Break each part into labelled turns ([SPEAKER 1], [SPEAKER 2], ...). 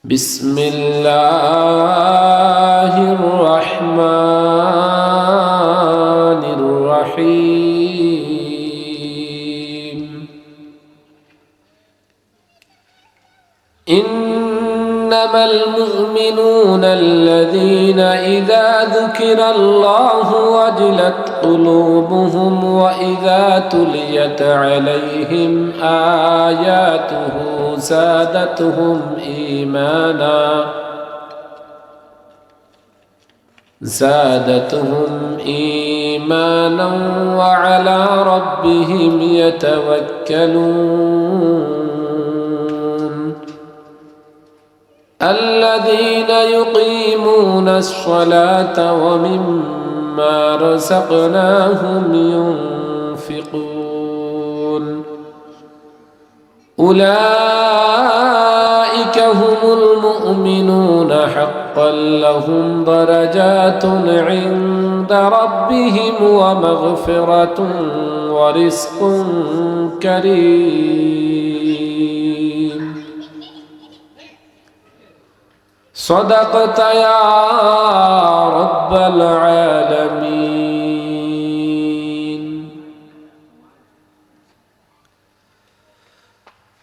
[SPEAKER 1] بسم الله الرحمن الرحيم إنما المؤمنون الذين إذا ذكر الله وجلت قلوبهم وإذا تليت عليهم آياته زادتهم إيمانا وعلى ربهم يتوكلون الذين يقيمون الصلاة ومما رزقناهم ينفقون أولئك هم المؤمنون حقا لهم درجات عند ربهم ومغفرة ورزق كريم صدقت يا رب العالمين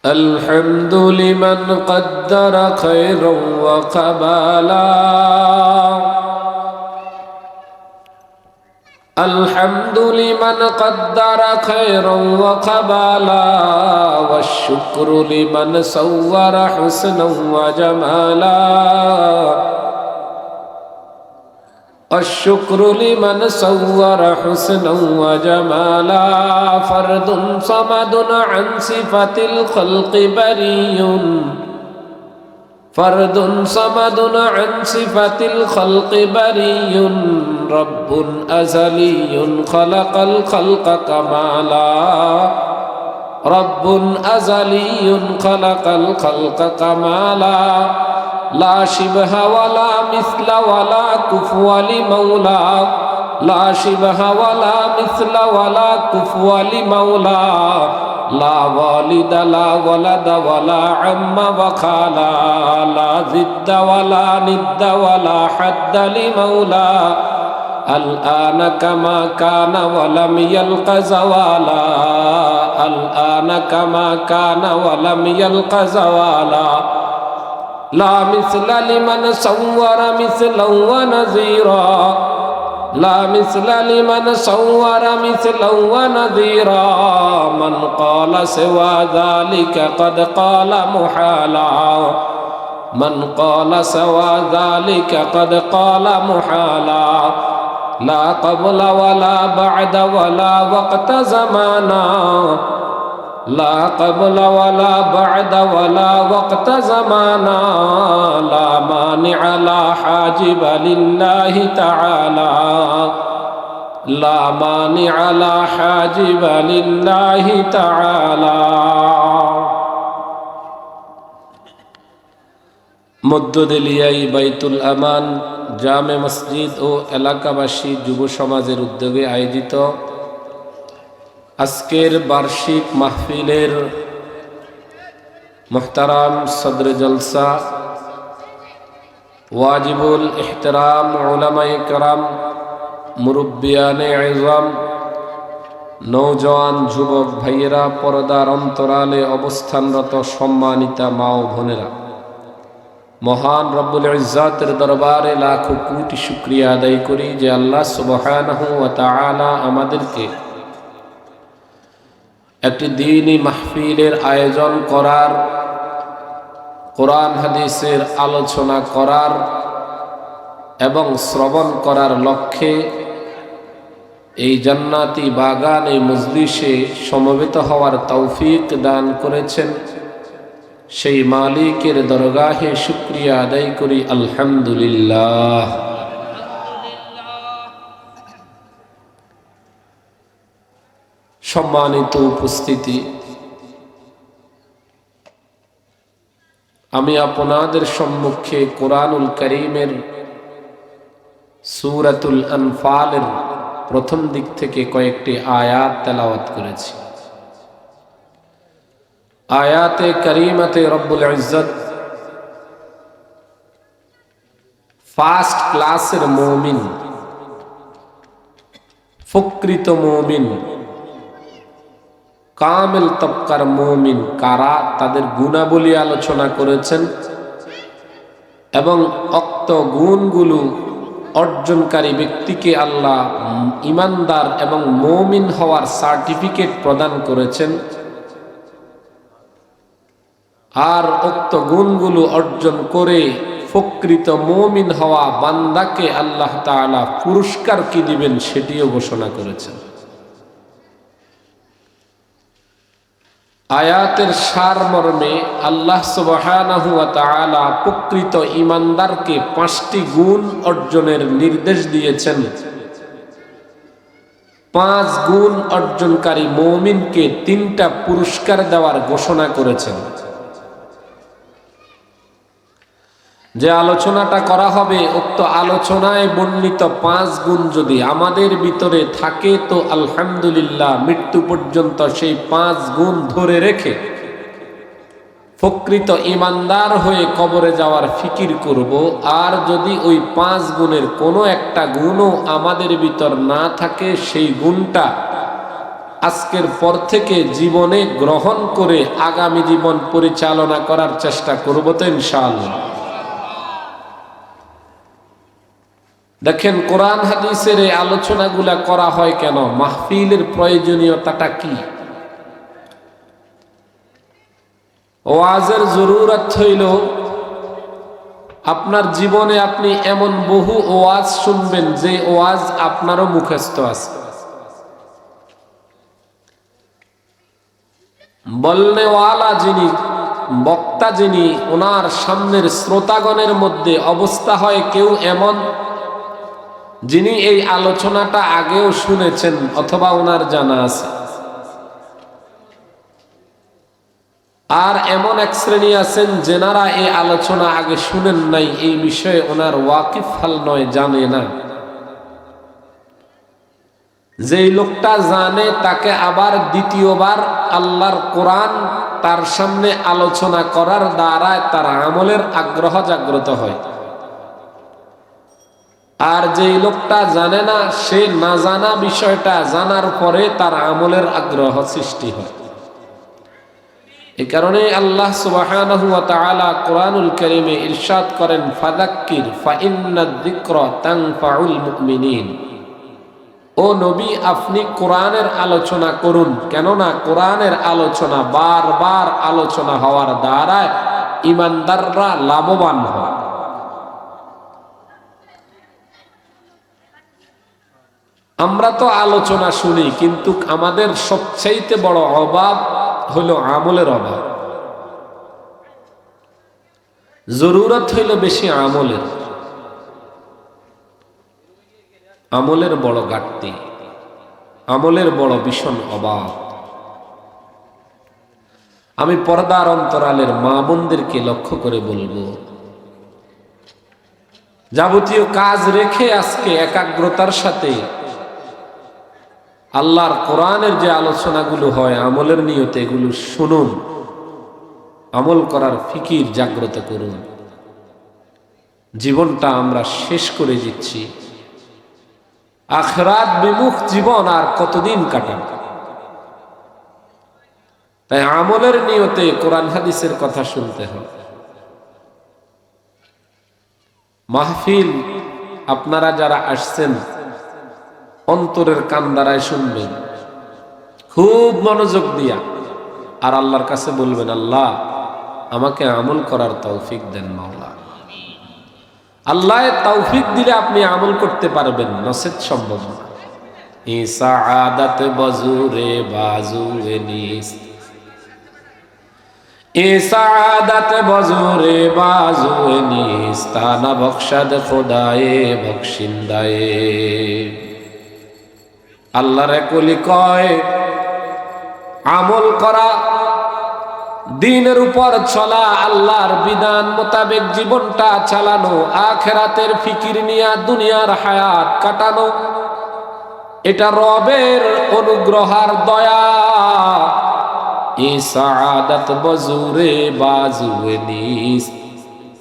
[SPEAKER 1] الحمد لمن قدر خيرا وقبالا الحمد لمن قدر خيرا وقبالا والشكر لمن صور حسنا وجمالا الشكر لمن صور حسنا وجمالا فرد صمد عن صفة الخلق بري فرد صمد عن صفة الخلق بري رب أزلي خلق الخلق كمالا رب أزلي خلق الخلق كمالا لا شبه ولا مثل ولا كفو لمولى لا شبه ولا مثل ولا كفو لمولى لا والد لا ولد ولا عم وخالا لا ضد ولا ند ولا حد لمولى الآن كما كان ولم يلق زوالا الآن كما كان ولم يلق زوالا لا مثل لمن صور مثلا ونذيرا لا مثل لمن صور مثلا ونذيرا من قال سوى ذلك قد قال محالا من قال سوى ذلك قد قال محالا لا قبل ولا بعد ولا وقت زمانا لا قبل ولا بعد ولا وقت زمانا لا مانع لا حاجب لله تعالى لا مانع لا حاجب لله تعالى মধ্যদেলিয়াই বাইতুল আমান জামে মসজিদ ও এলাকাবাসী যুব সমাজের উদ্যোগে আয়োজিত আজকের বার্ষিক মাহফিলের মুহতারাম সদরে জলসা ওয়াজিবুল ইহতিরাম উলামায়ে কেরাম মুরব্বিয়ানে ইজম নওজওয়ান যুবক ভাইয়েরা পর্দার অন্তরালে অবস্থানরত সম্মানিতা মা ও বোনেরা মহান রব্বুল ইজ্জাতের দরবারে লাখো কোটি শুকরিয়া আদায় করি যে আল্লাহ সুবহানাহু ওয়া তাআলা আমাদেরকে একটি দ্বীনি মাহফিলের আয়োজন করার কোরআন হাদিসের আলোচনা করার এবং শ্রবণ করার লক্ষ্যে এই জান্নাতি বাগান এই মজলিসে সমবেত হওয়ার তৌফিক দান করেছেন সেই মালিকের দরগাহে শুকরিয়া আদায় করি আলহামদুলিল্লাহ সম্মানিত উপস্থিতি আমি আপনাদের সম্মুখে কোরআনুল কারীমের সূরাতুল আনফালের প্রথম দিক থেকে কয়েকটি আয়াত তেলাওয়াত করেছি। আয়াতে করিমাতে রব্বুল ইজ্জত ফার্স্ট ক্লাসের মুমিন, প্রকৃত মুমিন, কামেল তবকার মুমিন কারা, তাদের গুণাবলী আলোচনা করেছেন এবং উক্ত গুণগুলো অর্জনকারী ব্যক্তিকে আল্লাহ ইমানদার এবং মুমিন হওয়ার সার্টিফিকেট প্রদান করেছেন। আর উক্ত গুণগুলো অর্জন করে প্রকৃত মুমিন হওয়া বান্দাকে আল্লাহ তাআলা পুরস্কার কি দিবেন সেটিও ঘোষণা করেছেন। আয়াতের সারমর্মে আল্লাহ সুবহানাহু ওয়া তাআলা প্রকৃত ঈমানদারকে 5টি গুণ অর্জনের নির্দেশ দিয়েছেন। 5 গুণ অর্জনকারী মুমিনকে 3টা পুরস্কার দেওয়ার ঘোষণা করেছেন। যে আলোচনাটা করা হবে উক্ত আলোচনায় বর্ণিত 5 গুণ যদি আমাদের ভিতরে থাকে তো আলহামদুলিল্লাহ, মৃত্যু পর্যন্ত সেই 5 গুণ ধরে রেখে প্রকৃত ঈমানদার হয়ে কবরে যাওয়ার ফিকির করব। আর যদি ওই 5 গুণের কোনো একটা গুণও আমাদের ভিতর না থাকে, সেই গুণটা আজকের পর থেকে জীবনে গ্রহণ করে আগামী জীবন পরিচালনা করার চেষ্টা করব তো ইনশাআল্লাহ। দেখেন, কোরআন হাদিসের এই আলোচনাগুলা করা হয় কেন? মাহফিলের প্রয়োজনীয়তাটা কি? ওয়াজের জরুরত হইল আপনার জীবনে আপনি এমন বহু ওয়াজ শুনবেন যে ওয়াজ আপনারও মুখস্থ আছে। বলনেওয়ালা যিনি, বক্তা যিনি, ওনার সামনের শ্রোতাগণের মধ্যে অবস্থা হয় কেউ এমন যিনি এই আলোচনাটা আগেও শুনেছেন অথবা ওনার জানা আছে। আর এমন এক শ্রেণী আছেন যেনারা এই আলোচনা আগে শুনেন নাই, এই বিষয়ে ওনার ওয়াকিফ হাল নয়, জানে না। যেই লোকটা জানে তাকে আবার দ্বিতীয়বার আল্লাহর কোরআন তার সামনে আলোচনা করার দ্বারায় তার আমলের আগ্রহ জাগ্রত হয়। আর যেই লোকটা জানে না, সে না জানা বিষয়টা জানার পরে তার আমলের আগ্রহ সৃষ্টি হয়। এই কারণে আল্লাহ সুবহানাহু ওয়া তাআলা কোরআনুল কারীমে ইরশাদ করেন, ফাযাক্কির ফাইন্নাদ যিকরা তানফাউল মুমিনিন। ও নবী, আপনি কোরআনের আলোচনা করুন, কেননা কোরআনের আলোচনা বারবার আলোচনা হওয়ার দ্বারা ঈমানদাররা লাভবান হয়। আমরা তো আলোচনা শুনি, কিন্তু আমাদের সবচাইতে বড় অভাব হলো আমলের অভাব। জরুরত হইল বেশি আমলের, আমলের বড় ঘাটতি, আমলের বড় ভীষণ অভাব। আমি পর্দার অন্তরালের মা বোনদেরকে লক্ষ্য করে বলবো, যাবতীয় কাজ রেখে আজকে একাগ্রতার সাথে আল্লাহর কোরআনের যে আলোচনাগুলো হয় আমলের নিয়তে এগুলো শুনুন, আমল করার ফিকির জাগ্রত করুন। জীবনটা আমরা শেষ করে দিচ্ছি, আখিরাত বিমুখ জীবন আর কতদিন কাটান? তাই আমলের নিয়তে কোরআন হাদিসের কথা শুনতে হবে। মাহফিল আপনারা যারা আসছেন অন্তরের কান দ্বারায় শুনবেন, খুব মনোযোগ দিয়া, আর আল্লাহর কাছে বলবেন, আল্লাহ আমাকে আমল করার তৌফিক দেন মাওলা। আল্লাহ তৌফিক দিলে আপনি আমল করতে পারবেন, নসেত সম্ভব না। ই সাআদাত বজুরে বাজুয়ে নিস, ই সাআদাত বজুরে বাজুয়ে নিস, তানা বখশাদ খোদায়ে বখশিন্দায়ে। আল্লাহর কলি কয়, আমল করা, দ্বীনের উপর চলা, আল্লাহর বিধান মোতাবেক জীবনটা চালানো, আখিরাতের ফিকির নিয়ে দুনিয়ার হায়াত কাটানো, এটা রবের অনুগ্রহার দয়া। এই সাআদাত বজুরে বাজুয়ে নিস,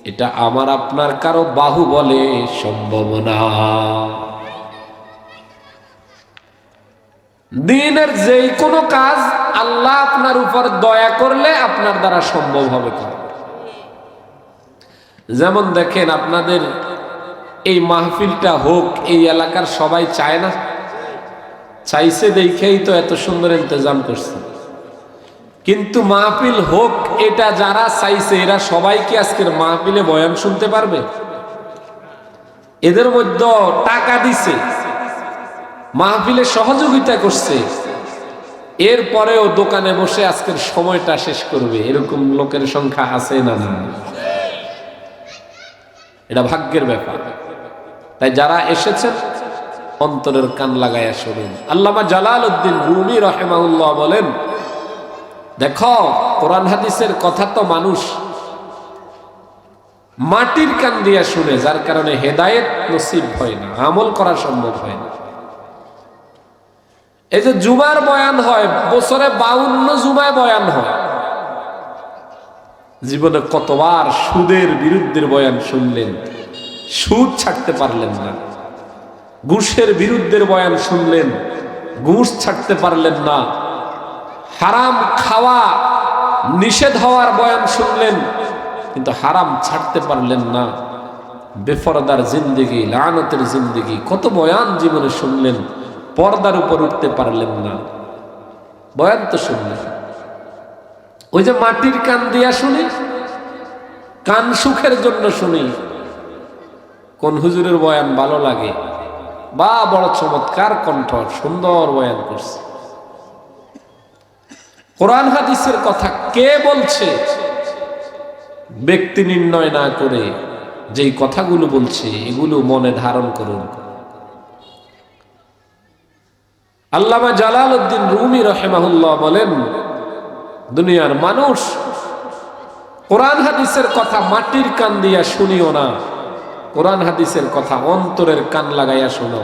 [SPEAKER 1] এটা আমার আপনার কারো বাহু বলে সম্ভব না। দ্বীনের যেই কোনো কাজ আল্লাহ আপনার উপর দয়া করলে আপনার দ্বারা সম্ভব হবে। যেমন দেখেন, আপনাদের এই মাহফিলটা হোক, এই এলাকার সবাই চায় না? চাইছে দেখেই তো এত সুন্দর ইন্তজাম করছে। কিন্তু মাহফিল হোক এটা যারা চাইছে, এরা সবাই কি আজকের মাহফিলে বয়ান শুনতে পারবে? এদের মধ্যে টাকা দিছে, মাহফিলে সহযোগিতা করছে, এরপরেও দোকানে বসে আজকের সময়টা শেষ করবে, এরকম লোকের সংখ্যা আছে না? না, এটা ভাগ্যের ব্যাপার। তাই যারা এসেছেন অন্তরের কান লাগাইয়া শুনুন। আল্লামা জালালউদ্দিন রুমি রাহিমাহুল্লাহ বলেন, দেখো কোরআন হাদিসের কথা তো মানুষ মাটির কান দিয়া শুনে, যার কারণে হেদায়েত নসিব হয় না, আমল করা সম্ভব হয় না। এই যে জুমার বয়ান হয়, বছরে 52 জুমায় বয়ান হয়, জীবনে কতবার সুদের বিরুদ্ধে বয়ান শুনলেন, সুদ ছাড়তে পারলেন না। ঘুষের বিরুদ্ধে বয়ান শুনলেন, ঘুষ ছাড়তে পারলেন না। হারাম খাওয়া নিষেধ হওয়ার বয়ান শুনলেন, কিন্তু হারাম ছাড়তে পারলেন না। বেফরদার জিন্দেগি, লানতের জিন্দেগি, কত বয়ান জীবনে শুনলেন, পর্দার উপর উঠতে পারলেন না। বয়ান তো শুনলেন, ওই যে মাটির কান দিয়া শুনি, কান সুখের জন্য শুনি। কোন হুজুরের বয়ান ভালো লাগে, বা বড় চমৎকার কণ্ঠ, সুন্দর বয়ান করছে। কোরআন হাদিসের কথা কে বলছে ব্যক্তি নির্ণয় না করে যেই কথাগুলো বলছে এগুলো মনে ধারণ করুন। আল্লামা জালালউদ্দিন রুমি রাহিমাহুল্লাহ বলেন, দুনিয়ার মানুষ কোরআন হাদিসের কথা মাটির কান দিয়া শুনিও না, কোরআন হাদিসের কথা অন্তরের কান লাগাইয়া শোনো।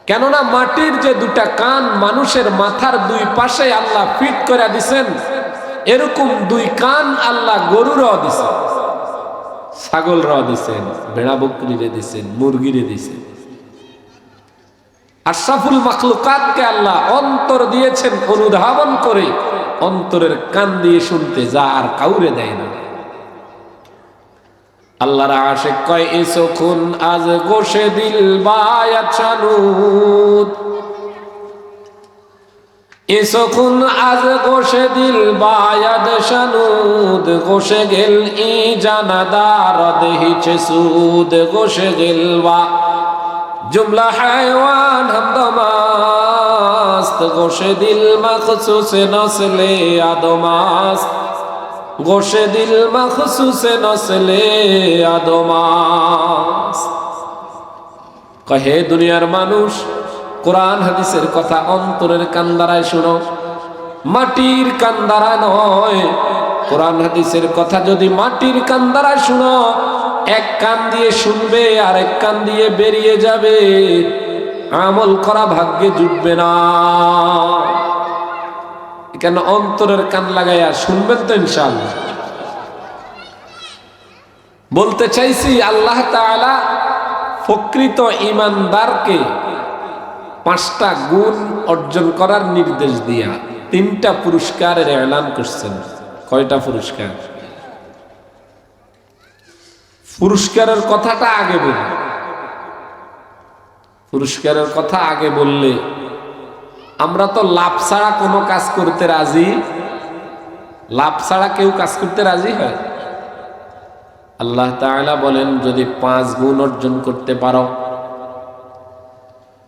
[SPEAKER 1] কেননা মাটির যে দুটা কান মানুষের মাথার দুই পাশে আল্লাহ ফিট করে দিছেন, এরকম দুই কান আল্লাহ গরুরও দিছেন, ছাগলরাও দিছেন, ভেড়া বকরিরে দিছেন, মুরগিরে দিছেন। আশরাফুল মাখলুকাতকে আল্লাহ অন্তর দিয়েছেন অনুধাবন করে, অন্তরের কান দিয়ে শুনতে, যা আর কাউরে দেয় না। আল্লাহর আশিক কয়, এসখুন আজ গোশে দিল বায়াত শানুদ, এসখুন আজ গোশে দিল বায়াত শানুদ, গোশে গেল ই জানাদার দেহিছে সুদ, গোশে গেল বা জুমলা হায়ওয়ান হামদমাস্ত, গোশে দিল মখসুস নসলে আদমাস্ত, গোশে দিল মখসুস নসলে আদমাস। কহে দুনিয়ার মানুষ, কোরআন হাদিসের কথা অন্তরের কান দ্বারায় শুনো, মাটির কান দ্বারা নয়। কোরআন হাদিসের কথা যদি মাটির কান দ্বারায় শুনো, এক কান দিয়ে শুনবে আর এক কান দিয়ে বেরিয়ে যাবে, আমল করা ভাগ্যে জুটবে না। কেন? অন্তরের কান লাগাইয়া শুনবেন তো ইনশাআল্লাহ। বলতে চাইছি, আল্লাহ তাআলা প্রকৃত ঈমানদারকে 5টা গুণ অর্জন করার নির্দেশ দিয়া 3টা পুরস্কারের এলান করছেন। কয়টা পুরস্কার? পুরস্কারের কথাটা আগে বলি। পুরস্কারের কথা আগে বললে আমরা তো লাভ ছাড়া কোনো কাজ করতে রাজি, লাভ ছাড়া কেউ কাজ করতে রাজি হয়? আল্লাহ তাআলা বলেন, যদি 5 গুণ অর্জন করতে পারো,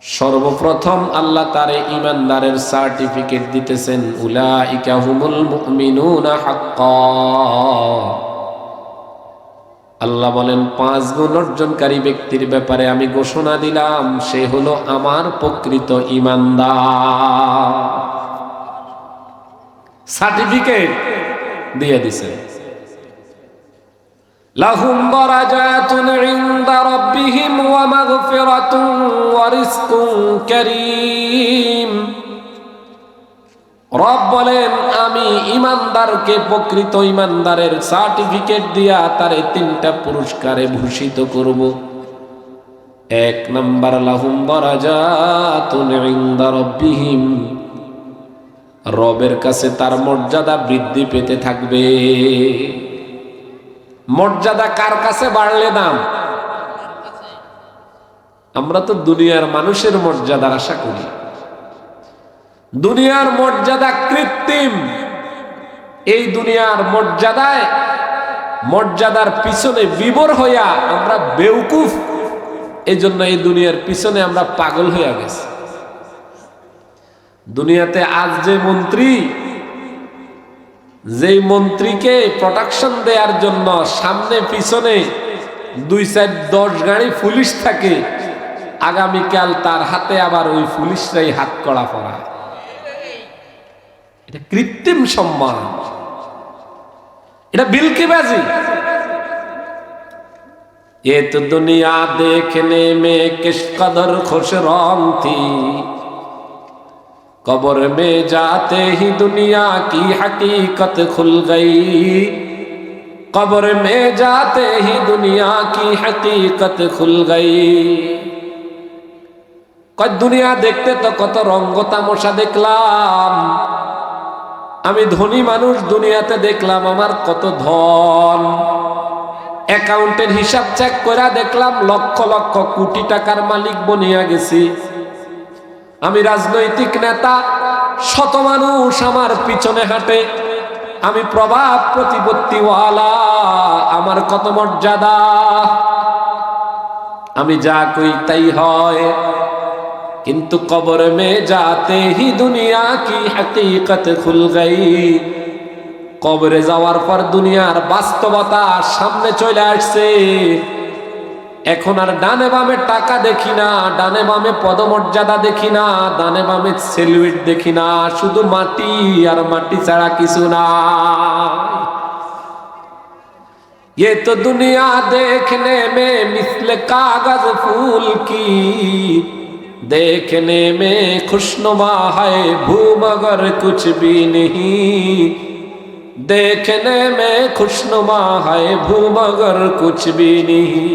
[SPEAKER 1] সর্বপ্রথম আল্লাহ তারে ঈমানদারের সার্টিফিকেট দিতেছেন, উলাইকা হুমুল মুমিনুনা হাক্কান। আল্লাহ বলেন, 5 গুণ অর্জনকারী ব্যক্তির ব্যাপারে আমি ঘোষণা দিলাম, সে হলো আমার প্রকৃত ঈমানদার। সার্টিফিকেট দিয়ে দিছে। লাহুম দারাজাতুন ইনদা রাব্বিহিম ওয়া মাগফিরাতুন ওয়া রিজকুন কারীম। রব বলেন আমি ইমানদারকে প্রকৃত ইমানদারের সার্টিফিকেট দিয়া তারে 3টা পুরস্কারে ভূষিত করব। 1 নাম্বার লাহুম দারাজাতুন ইনদা রাব্বিহিম, রবের কাছে তার মর্যাদা বৃদ্ধি পেতে থাকবে। মর্যাদা কার কাছে বাড়লে দাম? আমরা তো দুনিয়ার মানুষের মর্যাদার আশা করি। দুনিয়ার মর্যাদা কৃত্রিম। এই দুনিয়ার মর্যাদার পিছনে বিভোর হইয়া আমরা বেউকুফ। এই জন্য এই দুনিয়ার পিছনে আমরা পাগল হইয়া গেছি। দুনিয়াতে আজ যেই মন্ত্রীকে প্রোটেকশন দেওয়ার জন্য সামনে পিছনে 2-4-10 গাড়ি পুলিশ থাকে, আগামীকাল তার হাতে আবার ওই পুলিশরাই হাত কড়া পড়া। এটা কৃত্রিম সম্মান, এটা বিলকিবাজি। ये तो दुनिया देखने में किस कदर खुश रौन थी, कब्र में जाते ही दुनिया की हकीकत खुल गई, कब्र में जाते ही दुनिया की हकीकत खुल गई। कई दुनिया देखते तो कत रंग तामशा देखलाम, আমি ধনী মানুষ, দুনিয়াতে দেখলাম আমার কত ধন। অ্যাকাউন্টের হিসাব চেক করে দেখলাম লক্ষ লক্ষ কোটি টাকার মালিক বনিয়া গেছি। আমি রাজনৈতিক নেতা, শত মানুষ আমার পিছনে হাঁটে, আমি প্রভাব প্রতিপত্তিওয়ালা, আমার কত মর্যাদা, আমি যা কই তাই হয়। কিন্তু কবর মে যাতে হি দুনিয়া কি হकीकत খুল গই, কবরে যাওয়ার পর দুনিয়ার বাস্তবতা সামনে চলে আসছে। এখন আর ডানে বামে টাকা দেখি না, ডানে বামে পদমর্যাদা দেখি না, ডানে বামে সেলুইট দেখি না, শুধু মাটি আর মাটি ছাড়া কিছু না। ये तो दुनिया देखने में मिस्ल कागज फूल की, देखने में खुशनुमा है भू मगर कुछ भी नहीं, देखने में खुशनुमा है भू मगर कुछ भी नहीं।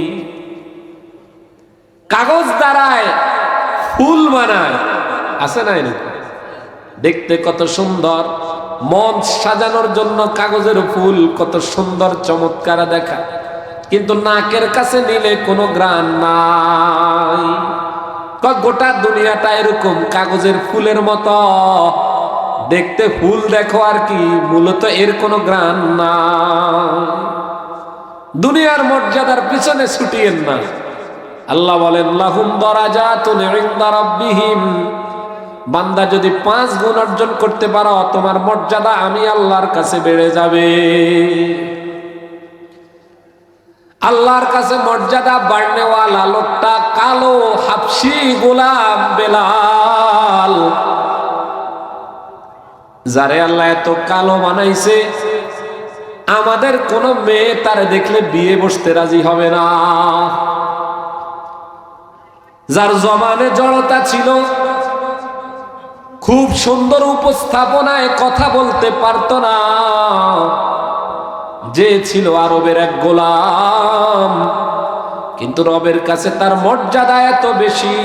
[SPEAKER 1] কাগজ দ্বারায় ফুল বানায়, আছে না এরকম? দেখতে কত সুন্দর, মঞ্চ সাজানোর জন্য কাগজের ফুল কত সুন্দর চমৎকার দেখা, কিন্তু নাকের কাছে নিলে কোনো গ্রান নাই। গোটা দুনিয়াটা এরকম কাগজের ফুলের মতো দেখতে, ফুল দেখো আর কি, মূলত এর কোনো গ্রান নাই। দুনিয়ার মর্যাদার পিছনে ছুটিয়েন না। আল্লাহ বলেন লাহুম দারাজাতুন ইনদা রাব্বিহিম, বান্দা যদি 5 গুণ অর্জন করতে পারো, তোমার মর্যাদা আমি আল্লাহর কাছে বেড়ে যাবে। আল্লাহর কাছে মর্যাদা বাড়নেওয়ালা লোকটা কালো হাবশি গোলাম বেলাল, যারে আল্লাহ এত কালো বানাইছে, আমাদের কোন মেয়ে তারে দেখলে বিয়ে বসতে রাজি হবে না। যার জবানে জড়তা ছিল, খুব সুন্দর উপস্থাপনায় কথা বলতে পারতো না, যে ছিল আরবের এক গোলাম, কিন্তু রবের কাছে তার মর্যাদা এত বেশি,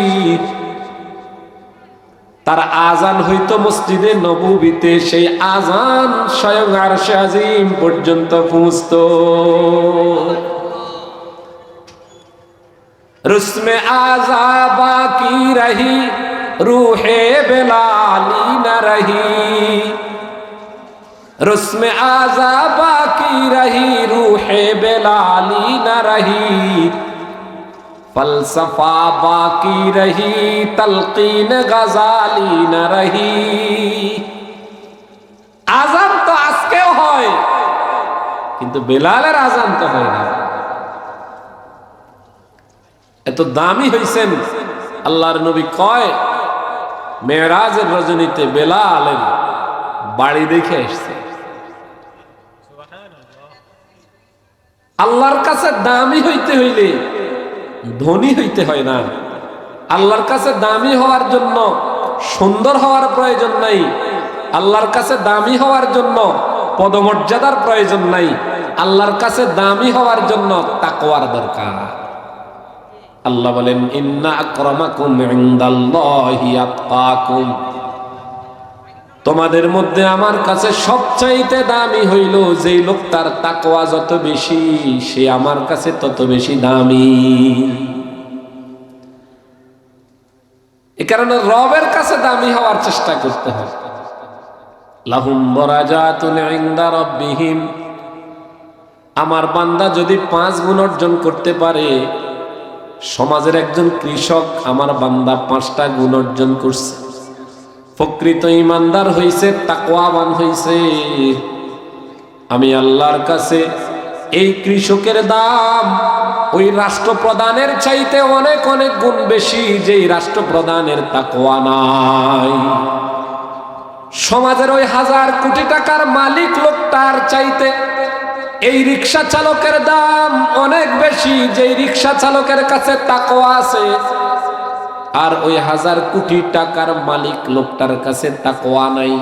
[SPEAKER 1] তার আজান হইতো মসজিদে নববীতে, সেই আজান স্বয়ং আরশে আজিম পর্যন্ত পৌঁছতো। রুসমে আযা বাকি রহি, রূহে বেলালি না রহি, রুসমে আযা বাকি রহি, রূহে বেলালি না রহি, ফলসফা বাকি রহি, তলকিন গজালি না রহি। আজান তো আজকেও হয়, কিন্তু বেলালের আজান তো হয় না। এত দামি হইছেন, আল্লাহর নবী কয় মেরাজের রজনীতে বেলালের বাড়ি দেখে আসছে। আল্লাহর কাছে দামি হইতে হইলে ধনী হইতে হয় না। আল্লাহর কাছে দামি হওয়ার জন্য সুন্দর হওয়ার প্রয়োজন নাই, আল্লাহর কাছে দামি হওয়ার জন্য পদমর্যাদার প্রয়োজন নাই, আল্লাহর কাছে দামি হওয়ার জন্য তাকওয়ার দরকার। আল্লাহ বলেন ইন্না আকরামাকুম ইনদাল্লাহি আতকাকুম, তোমাদের মধ্যে আমার কাছে সবচাইতে দামি হইল যেই লোকটার তাকওয়া যত বেশি সে আমার কাছে তত বেশি দামি। এ কারণে রবের কাছে দামি হওয়ার চেষ্টা করতে হবে। লাহুম দারাজাতুন ইনদা রাব্বিহিম, আমার বান্দা যদি 5 গুণ অর্জন করতে পারে, সমাজের একজন কৃষক আমার বান্দা 5টা গুণ অর্জন করছে, প্রকৃত ইমানদার হইছে, তাকওয়াবান হইছে, আমি আল্লাহর কাছে এই কৃষকের দাম ওই রাষ্ট্রপ্রধানের চাইতে অনেক অনেক গুণ বেশি, যেই রাষ্ট্রপ্রধানের তাকওয়া নাই। সমাজের ওই 1000 কোটি টাকার মালিক লোকটার চাইতে এই রিক্সা চালকের দাম অনেক বেশি, যেই রিক্সা চালকের কাছে তাকওয়া আছে। আর ওই 1000 কোটি টাকার মালিক লোকটার কাছে তাকওয়া নাই।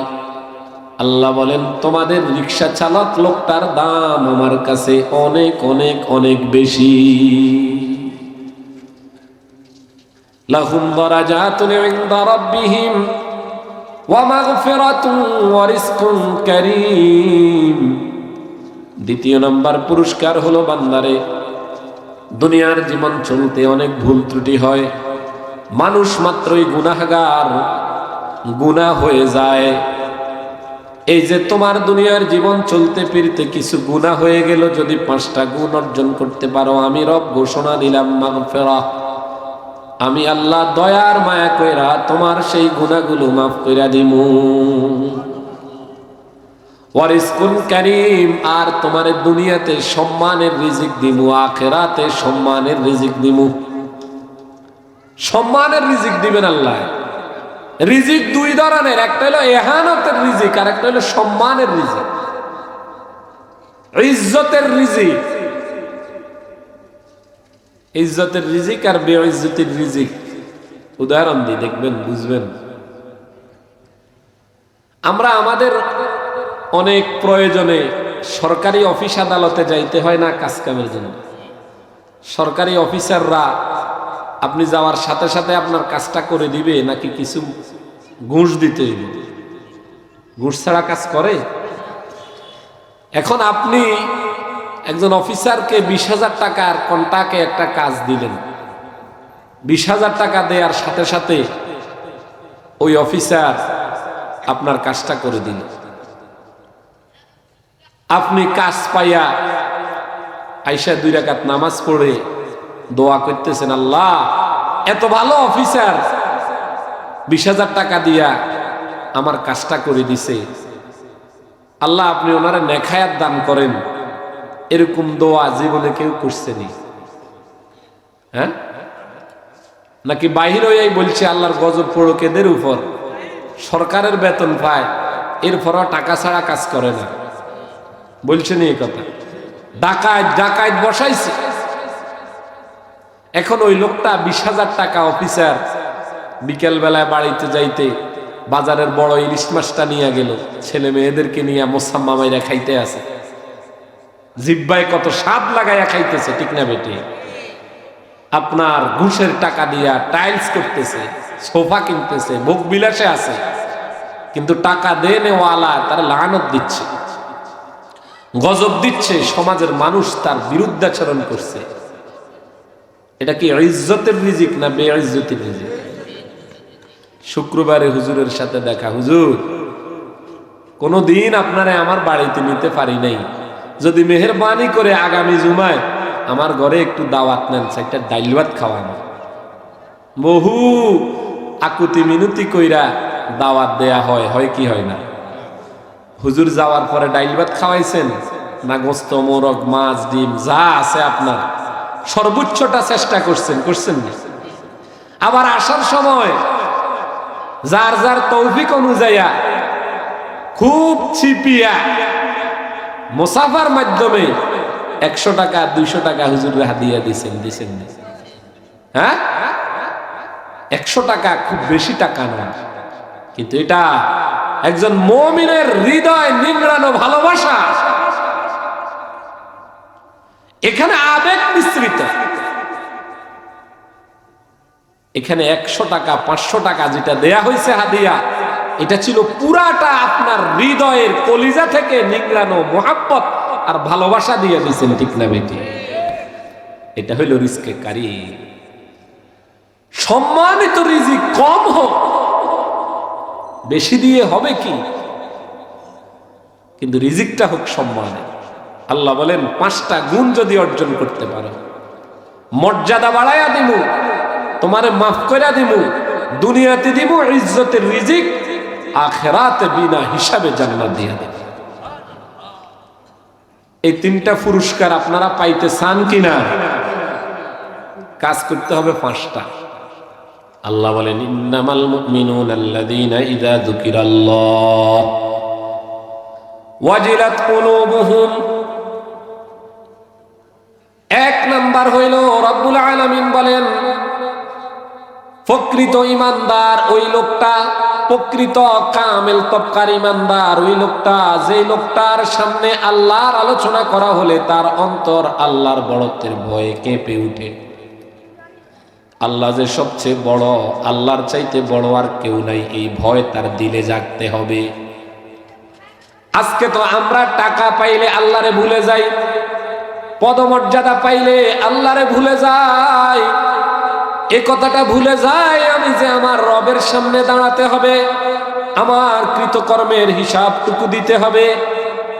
[SPEAKER 1] আল্লাহ বলেন তোমাদের রিক্সা চালক লোকটার দাম আমার কাছে অনেক অনেক অনেক বেশি। লাহুম দারাজাতুন ইনদা রাব্বিহিম ওয়া মাগফিরাতুন ওয়া রিজকুন কারীম। দ্বিতীয় নাম্বার পুরস্কার হলো বান্দারে, দুনিয়ার জীবন চলতে অনেক ভুল ত্রুটি হয়, মানুষ মাত্রই গুনাহগার, গুনাহ হয়ে যায়। এই যে তোমার দুনিয়ার জীবন চলতে ফিরতে কিছু গুনাহ হয়ে গেল, যদি 5টা গুণ অর্জন করতে পারো, আমি রব ঘোষণা দিলাম মাগফিরাহ, আমি আল্লাহ দয়ার মায়া কইরা তোমার সেই গুনাহগুলো মাফ কইরা দিমু। ওয়া রিজকুন কারীম, আর তোমার দুনিয়াতে সম্মানের রিজিক দিমু, আখিরাতে সম্মানের রিজিক দিমু। সম্মানের রিজিক দিবেন আল্লাহ। রিজিক 2 ধরনের, একটা হলো ইহানতের রিজিক আর একটা হলো সম্মানের রিজিক, ইজ্জতের রিজিক। ইজ্জতের রিজিক আর বেইজ্জতির রিজিক উদাহরণ দিই, দেখবেন বুঝবেন। আমরা আমাদের অনেক প্রয়োজনে সরকারি অফিস আদালতে যাইতে হয় না কাজ কামের জন্য। সরকারি অফিসাররা আপনি যাওয়ার সাথে সাথে আপনার কাজটা করে দিবে নাকি কিছু ঘুষ দিতে হইবে? ঘুষ ছাড়া কাজ করে? এখন আপনি একজন অফিসারকে 20,000 টাকার কন্ট্রাক্টে একটা কাজ দিলেন, 20,000 টাকা দেওয়ার সাথে সাথে ওই অফিসার আপনার কাজটা করে দিল। আপনি কাজ পাইয়া আইসা 2 রাকাত নামাজ পড়ে দোয়া করতেছেন, আল্লাহ এত ভালো অফিসার 20,000 টাকা দিয়া আমার কাজটা করে দিছে, আল্লাহ আপনি ওনারে নেখায়াত দান করেন। এরকম দোয়া জীবনে কেউ করছেনি? হ্যাঁ, নাকি বাহির হইয়াই বলছে আল্লাহর গজব পড়ুক এদের উপর, সরকারের বেতন পায় এরপরও টাকা ছাড়া কাজ করে না, বলছেন এই কথা? ডাকাত ডাকাত বসাইছে। এখন ওই লোকটা 20,000 টাকা অফিসার বিকেল বেলায় বাড়িতে যাইতে বাজারের বড় ইলিশ মাছটা নিয়ে গেল, ছেলে মেয়েদেরকে নিয়ে মোসাম্মা মাইরা খাইতে আছে, জিব্বায় কত স্বাদ লাগাইয়া খাইতেছে, ঠিক না বেটি? আপনার ঘুষের টাকা দিয়া টাইলস করতেছে, সোফা কিনতেছে, ভোগ বিলাসে আছে, কিন্তু টাকা দেনেওয়ালা তার লানত দিচ্ছে, গজব দিচ্ছে, সমাজের মানুষ তার বিরুদ্ধাচরণ করছে। এটা কি ইজ্জতের রিজিক না বেইজ্জতির রিজিক? শুক্রবারে হুজুরের সাথে দেখা, হুজুর কোনদিন আপনারে আমার বাড়িতে নিতে পারি নাই, যদি মেহেরবানি করে আগামী জুমায় আমার ঘরে একটু দাওয়াত নেন, একটা ডাইল ভাত খাওয়ানো। বহু আকুতি মিনতি কইরা দাওয়াত দেয়া হয়, হয় কি হয় না? হুজুর যাওয়ার পরে ডাইল ভাত খাওয়াইছেন না, গোস্ত মোরগ মাছ ডিম যা আছে আপনার সর্বোচ্চটা চেষ্টা করছেন, করছেন না? আবার আসার সময় যার যার তৌফিক অনুযায়ী খুব চিপিয়া মুসাফার মাধ্যমে 100 টাকা 200 টাকা হুজুরে হাদিয়া দিছেন, দিছেন না? হ্যাঁ, 100 টাকা খুব বেশি টাকা না, কিন্তু এটা একজন মুমিনের হৃদয় নিংড়ানো ভালোবাসা, এখানে আবেগ মিশ্রিত। এখানে 100 টাকা 500 টাকা যেটা দেয়া হয়েছে হাদিয়া, এটা ছিল পুরাটা আপনার হৃদয়ের কলিজা থেকে নিংড়ানো মোহাব্বত আর ভালোবাসা দিয়ে দিয়েছেন, ঠিক না বেটি? এটা হইল রিজকে কারীম। সম্মানিত রিজিক কম হোক বেশি দিয়ে হবে কি, কিন্তু রিজিকটা হোক সম্মানের। আল্লাহ বলেন 5টা গুণ যদি অর্জন করতে পারো, মর্যাদা বাড়াইয়া দিমু, তোমারে মাফ কইরা দিমু, দুনিয়াতে দিব ইজ্জতের রিজিক, আখিরাতে বিনা হিসাবে জান্নাত দিয়া দেব। এই 3টা পুরস্কার আপনারা পাইতে চান কিনা? কাজ করতে হবে 5টা। আল্লাহ বলেন ইন্নামাল মুমিনুনা আল্লাযীনা ইযা যুকিরাল্লাহ ওয়াজিলাত কুলুবুহুম। 1 নাম্বার হইল রব্বুল আলামিন বলেন প্রকৃত ঈমানদার ওই লোকটা, প্রকৃত কামেল তবকার ঈমানদার ওই লোকটা, যে লোকটার সামনে আল্লাহর আলোচনা করা হলে তার অন্তর আল্লাহর বড়ত্বের ভয়ে কেঁপে উঠে। আল্লাহ যে সবচেয়ে বড়, আল্লাহর চাইতে বড় আর কেউ নাই, এই ভয় তার দিলে জাগতে হবে। আজকে তো আমরা টাকা পাইলে আল্লাহরে ভুলে যাই, পদমর্যাদা পাইলে আল্লাহরে ভুলে যাই, এ কথাটা ভুলে যাই আমি যে আমার রবের সামনে দাঁড়াতে হবে, আমার কৃতকর্মের হিসাবটুকু দিতে হবে।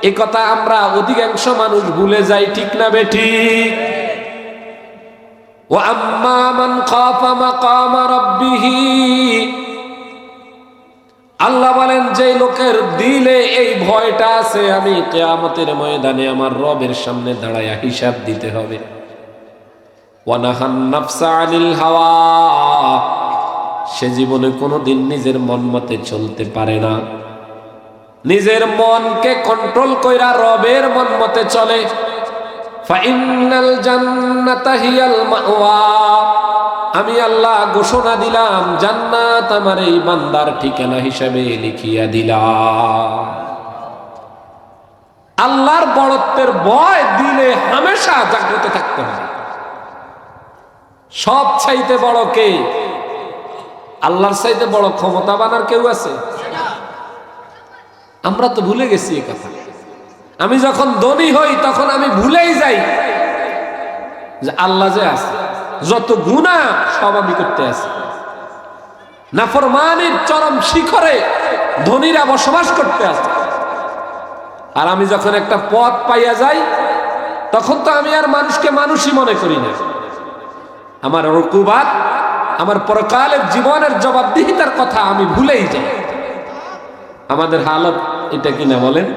[SPEAKER 1] এ কথা আমরা অধিকাংশ মানুষ ভুলে যাই, ঠিক না বেঠিক? ওয়া আম্মা মান খাফা মাকামা রাব্বিহি, আল্লাহ বলেন যে লোকের দিলে এই ভয়টা আছে আমি কিয়ামতের ময়দানে আমার রবের সামনে দাঁড়ায়া হিসাব দিতে হবে। ওয়া নাহান নাফসা আনিল হাওয়া, সে জীবনে কোনোদিন নিজের মন মতে চলতে পারে না, নিজের মনকে কন্ট্রোল কইরা রবের মন মতে চলে। ফাইন্নাল জান্নাতা হিয়াল মাওয়া, আমি আল্লাহ ঘোষণা দিলাম জান্নাত আমার এই বান্দার ঠিকানা হিসাবে লিখিয়া দিলাম। আল্লাহর বড়ত্বের ভয় দিলে হামেশা জাগ্রত থাকতে হবে। সব চাইতে বড় কে? আল্লাহর চাইতে বড় ক্ষমতাবান আর কেউ আছে? আমরা তো ভুলে গেছি এই কথা। আমি যখন ধনী হই তখন আমি ভুলেই যাই যে আল্লাহ যে আছে, যত গুনাহ সব আমি করতে আছি। নাফরমানির চরম শিখরে ধনীরা বসবাস করতে আছে, আর আমি যখন একটা পথ পাইয়া যাই তখন তো আমি আর মানুষকে মানুষই মনে করি না। আমার উকুবাত, আমার পরকালের জীবনের জবাবদিহিতার কথা আমি ভুলেই যাই। আমাদের হালত এটা কিনা বলেন?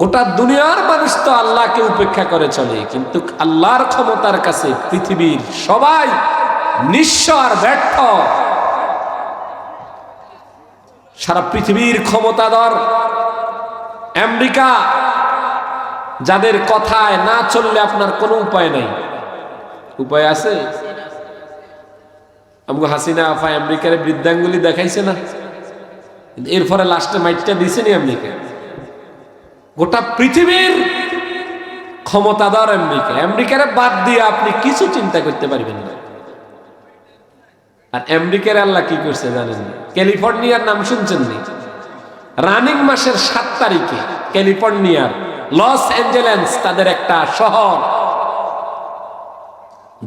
[SPEAKER 1] গোটা দুনিয়ার মানুষ তো আল্লাহকে উপেক্ষা করে চলে, কিন্তু আল্লাহর ক্ষমতার কাছে পৃথিবীর সবাই নিঃস্ব আর ব্যর্থ। সারা পৃথিবীর ক্ষমতাধর আমেরিকা, যাদের কথায় না চললে আপনার কোনো উপায় নাই। উপায় আছে? আমাকে হাসিনা আফা আমেরিকার বৃদ্ধাঙ্গুলি দেখাইছে না, এরপরে লাস্টে মাইটটা দিছে নি আমেরিকা। গোটা পৃথিবীর ক্ষমতাধর আমেরিকা, আমেরিকারে বাদ দিয়ে আপনি কিছু চিন্তা করতে পারবেন না। আর আমেরিকার আল্লাহ কি করছে জানেন? ক্যালিফোর্নিয়ার নাম শুনছেন নি? রানিং মাসের 7 তারিখে ক্যালিফোর্নিয়ার লস অ্যাঞ্জেলেস তাদের একটা শহর,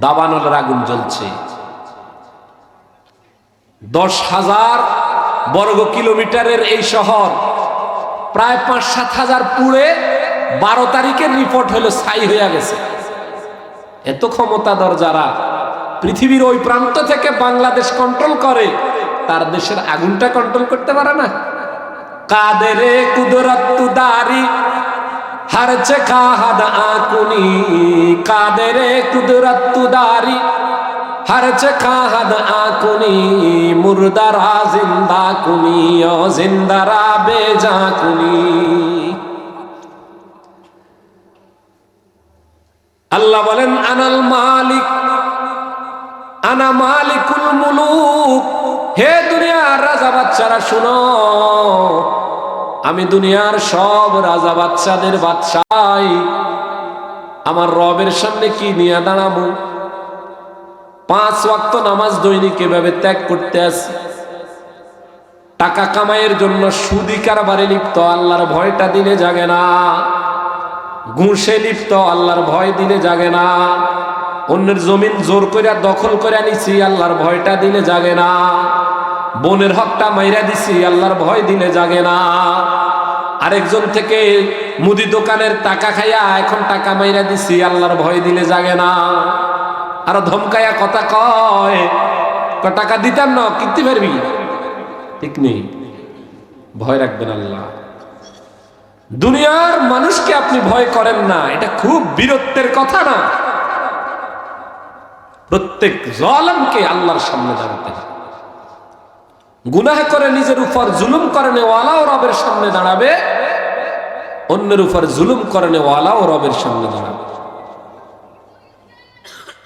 [SPEAKER 1] দাবানলের আগুন জ্বলছে। 10,000 বর্গ কিলোমিটারের এই শহর প্রায় 5-7 হাজার পুড়ে 12 তারিখের রিপোর্ট হলো ছাই হয়ে গেছে। এত ক্ষমতাধর যারা পৃথিবীর ওই প্রান্ত থেকে বাংলাদেশ কন্ট্রোল করে, তার দেশের আগুনটা কন্ট্রোল করতে পারে না। কাদেরে কুদরত দারি हर चखाद आकुनी कादरे कुदरत दारी हर चखाद आकुनी मुर्दारा जिंदा कुनी ओ जिंदारा बेजा कुनी। अल्लाह बोलेन अनल मालिक आना मालिकुल मुलूक, हे दुनिया দুনিয়ার রাজা বাচ্চারা শুনো, আমি দুনিয়ার সব রাজা বাচ্চাদের বাদশাহ, আমার রবের সামনে কি নিয়ে দাঁড়াবো? 5 ওয়াক্ত নামাজ দৈনিক এভাবে ত্যাগ করতে আসি, টাকা কামাইয়ের জন্য সুদি কারবারে লিপ্ত, আল্লাহর ভয়টা দিলে জাগে না। ঘুষে লিপ্ত, আল্লাহর ভয় দিলে জাগে না। অন্যের জমিন জোর করে দখল করে নিছি, আল্লাহর ভয়টা দিলে জাগে না। বোনের হকটা মাইরা দিছি, আল্লাহর ভয় দিলে জাগে না। আরেকজন থেকে মুদি দোকানের টাকা খাইয়া এখন টাকা মাইরা দিছি, আল্লাহর ভয় দিলে জাগে না। আর ধমকাইয়া কথা কয়, টাকা দিতাম না, কিনতে পারবি, ঠিক নেই। ভয় রাখবেন আল্লাহ। দুনিয়ার মানুষকে আপনি ভয় করেন না, এটা খুব বীরত্বের কথা না? প্রত্যেক জালেমকে আল্লাহর সামনে দাঁড়াতে হবে। গুনাহ করে নিজের উপর জুলুম করে নেওয়ালাও রবের সামনে দাঁড়াবে, অন্যের উপর জুলুম করে নেওয়ালাও রবের সামনে দাঁড়াবে।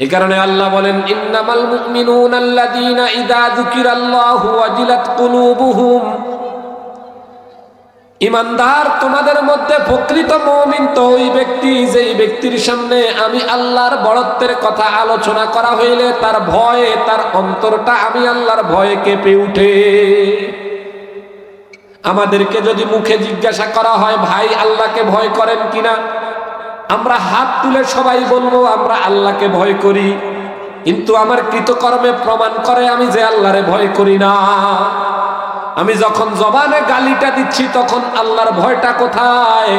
[SPEAKER 1] এই কারণে আল্লাহ বলেন, ইন্নামাল মুমিনুনা আল্লাযীনা ইযা যুকিরাল্লাহু ওয়াজিলাত কুলুবুহুম। ইমানদার তোমাদের মধ্যে প্রকৃত মুমিন তো ওই ব্যক্তি, যেই ব্যক্তির সামনে আমি আল্লাহর বড়ত্বের কথা আলোচনা করা হইলে তার ভয়ে, তার অন্তরটা আমি আল্লাহর ভয়ে কেঁপে উঠে। আমাদেরকে যদি মুখে জিজ্ঞাসা করা হয়, ভাই আল্লাহকে ভয় করেন কিনা, আমরা হাত তুলে সবাই বলবো আমরা আল্লাহকে ভয় করি, কিন্তু আমার কৃতকর্মে প্রমাণ করে আমি যে আল্লাহরে ভয় করি না। আমি যখন জবানে গালিটা দিচ্ছি তখন আল্লাহর ভয়টা কোথায়?